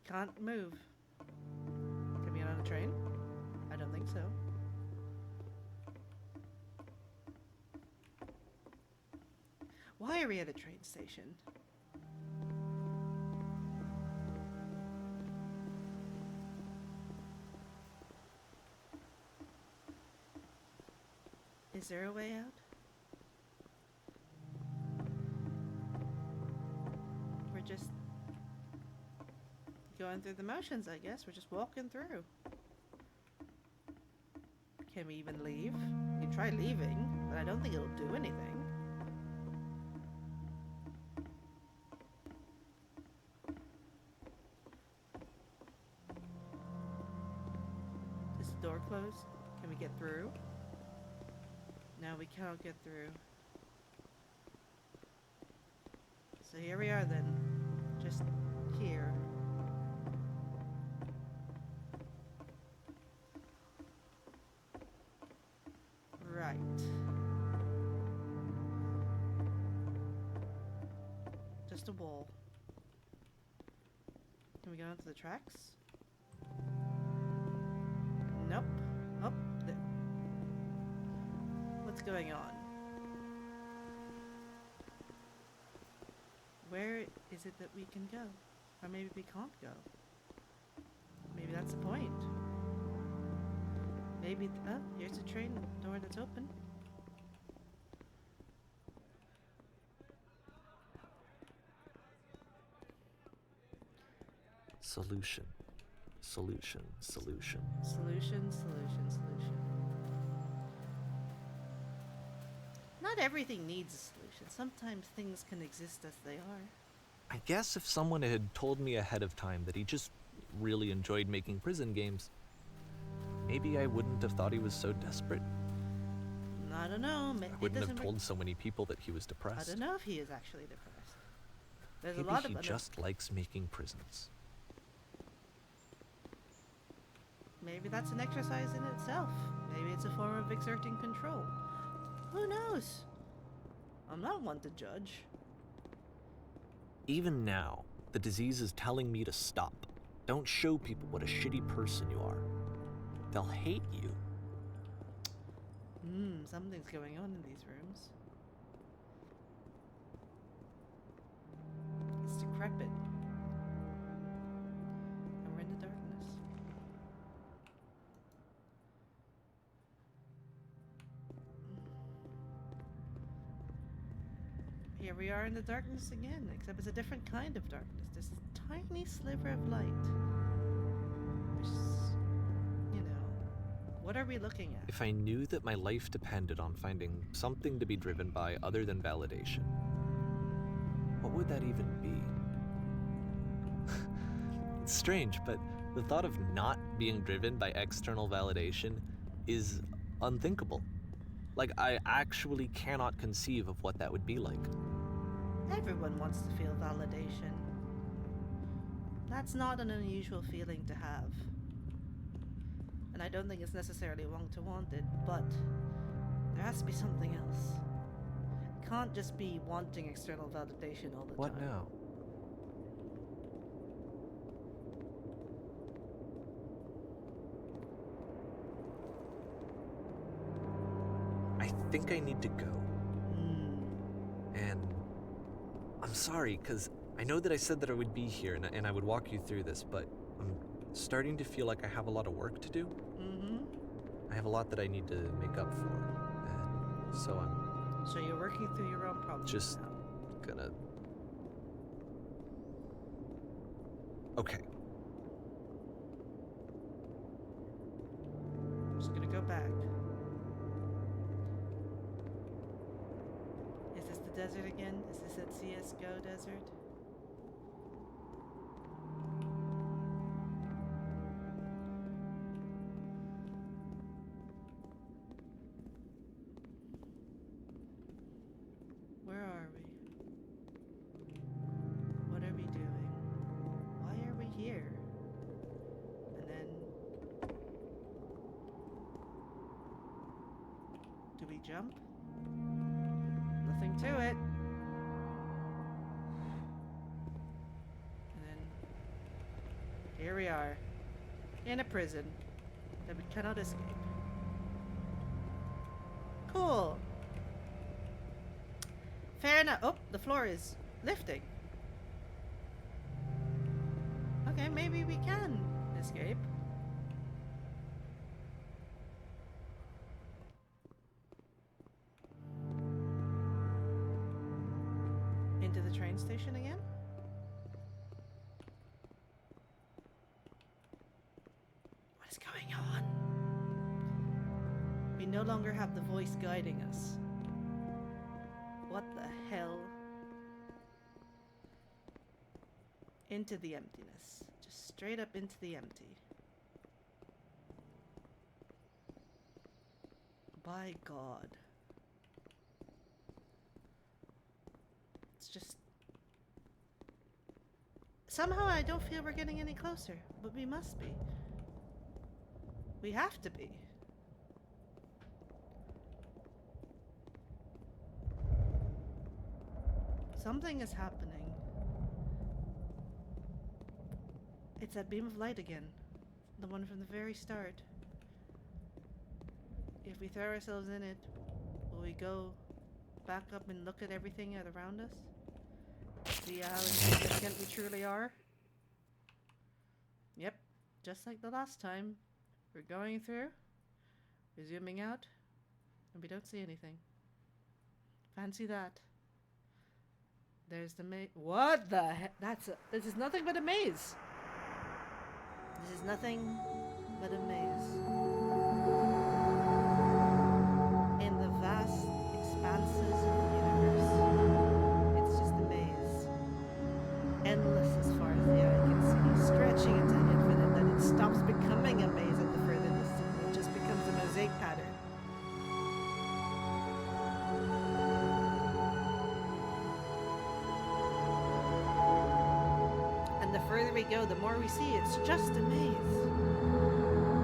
can't move. Can we get on a train? I don't think so. Why are we at a train station? Is there a way out? We're just going through the motions, I guess. We're just walking through. Can we even leave? We can try leaving, but I don't think it'll do anything. Is the door closed? Can we get through? No, we cannot get through. So here we are then. Just here. Right. Just a wall. Can we go onto the tracks? Nope. Oh, what's going on? Where is it that we can go? Or maybe we can't go. Maybe that's the point. Maybe, oh, here's a train door that's open. Solution. Solution. Not everything needs a solution. Sometimes things can exist as they are. I guess if someone had told me ahead of time that he just really enjoyed making prison games, maybe I wouldn't have thought he was so desperate. I don't know. I wouldn't have told so many people that he was I depressed. don't know if he is actually depressed. There's Maybe a lot he of just likes making prisons. maybe that's an exercise in itself. Maybe it's a form of exerting control. Who knows? I'm not one to judge. Even now, the disease is telling me to stop. Don't show people what a shitty person you are. They'll hate you. Something's going on in these rooms. It's decrepit. And we're in the darkness. Here we are in the darkness again, except it's a different kind of darkness. This tiny sliver of light. Which is, what are we looking at? If I knew that my life depended on finding something to be driven by other than validation, what would that even be? It's strange, but the thought of not being driven by external validation is unthinkable. Like, I actually cannot conceive of what that would be like. Everyone wants to feel validation. That's not an unusual feeling to have. And I don't think it's necessarily wrong to want it, but there has to be something else. It can't just be wanting external validation all the What time. now? I think I need to go. And I'm sorry, because I know that I said that I would be here and I would walk you through this, but I'm starting to feel like I have a lot of work to do. I have a lot that I need to make up for. And so I'm So you're working through your own problems just now. gonna... Okay. Just gonna go back. Is this the desert again? Is this at CSGO desert? Where are we? What are we doing? Why are we here? And then... do we jump? Nothing to it. And then... here we are. In a prison that we cannot escape. Cool. Fair enough. Oh, the floor is lifting. Okay, maybe we can escape. Into the train station again? What is going on? We no longer have the voice guiding us. What the hell? Into the emptiness. Just straight up into the empty. By God. It's just... somehow I don't feel we're getting any closer, but we must be. We have to be. Something is happening. It's that beam of light again. The one from the very start. If we throw ourselves in it, will we go back up and look at everything around us? See how insignificant we truly are? Yep, just like the last time. We're going through, we're zooming out, and we don't see anything. Fancy that. There's the maze. What the heck? This is nothing but a maze. This is nothing but a maze. In the vast expanses of the universe, it's just a maze. Endless as far as the eye can see, stretching into the infinite, that it stops becoming a maze at the further distance. It just becomes a mosaic pattern. The further we go, the more we see it's just a maze.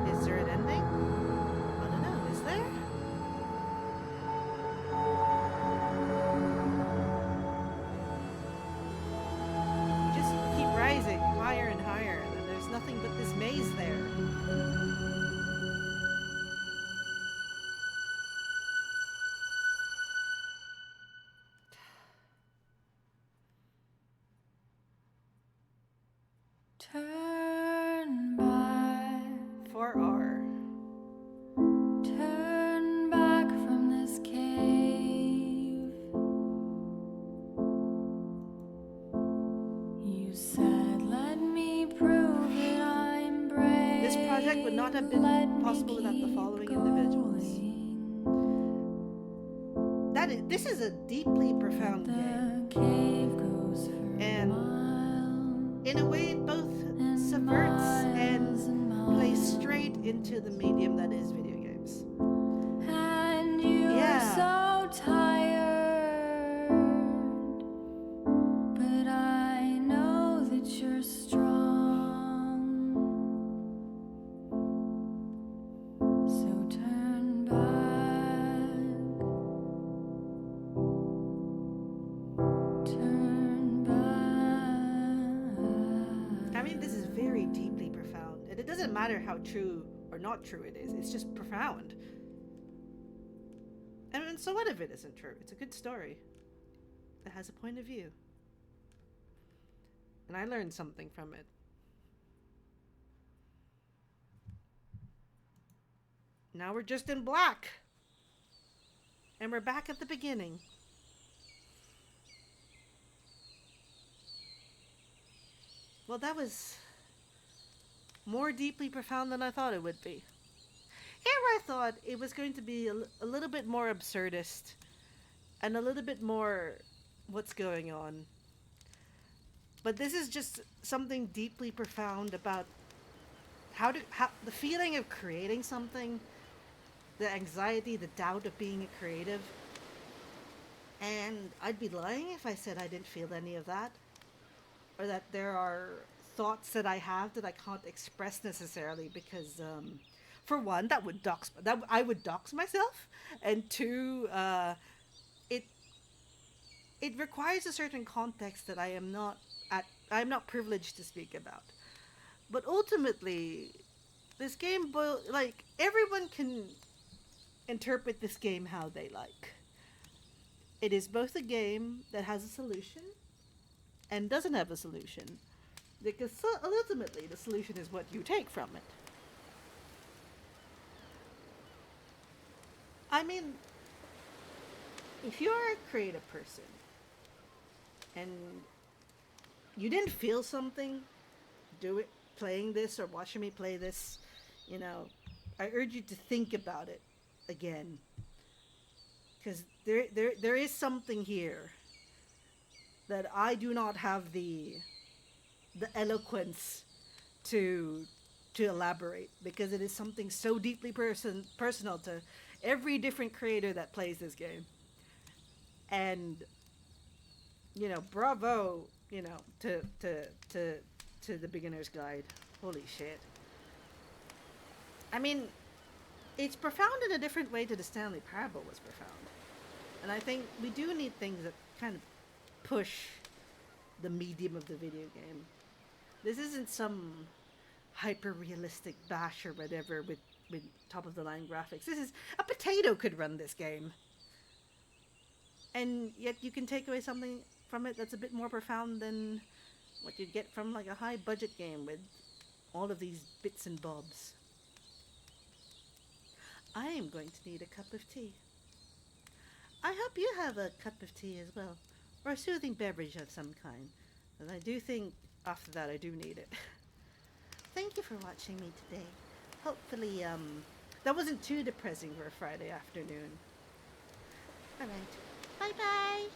Is would not have been possible without the following individuals. This is a deeply profound game. And in a way, it both subverts and plays straight into the medium that is video games. And you are so tired, but I know that you're strong. So turn back, turn back. I mean, this is very deeply profound. And it doesn't matter how true or not true it is, it's just profound. And so what if it isn't true? It's a good story. It has a point of view. And I learned something from it. Now we're just in black. And we're back at the beginning. Well, that was more deeply profound than I thought it would be. Here I thought it was going to be a little bit more absurdist and a little bit more what's going on. But this is just something deeply profound about how the feeling of creating something, the anxiety, the doubt of being a creative. And I'd be lying if I said I didn't feel any of that, or that there are thoughts that I have that I can't express necessarily because for one, that I would dox myself, and two, it requires a certain context that I'm not privileged to speak about. But ultimately, this game everyone can interpret this game how they like. It is both a game that has a solution and doesn't have a solution, because ultimately the solution is what you take from it. I mean, if you're a creative person and you didn't feel something playing this or watching me play this, I urge you to think about it again, because there is something here that I do not have the eloquence to elaborate, because it is something so deeply personal to every different creator that plays this game. And bravo, to the beginner's guide. Holy shit. I mean, it's profound in a different way to the Stanley Parable was profound. And I think we do need things that kind of push the medium of the video game. This isn't some hyper-realistic bash or whatever with top-of-the-line graphics. This is... a potato could run this game. And yet you can take away something from it that's a bit more profound than what you'd get from like a high-budget game with all of these bits and bobs. I am going to need a cup of tea. I hope you have a cup of tea as well, or a soothing beverage of some kind. And I do think after that I do need it. Thank you for watching me today. Hopefully, that wasn't too depressing for a Friday afternoon. Alright, bye-bye!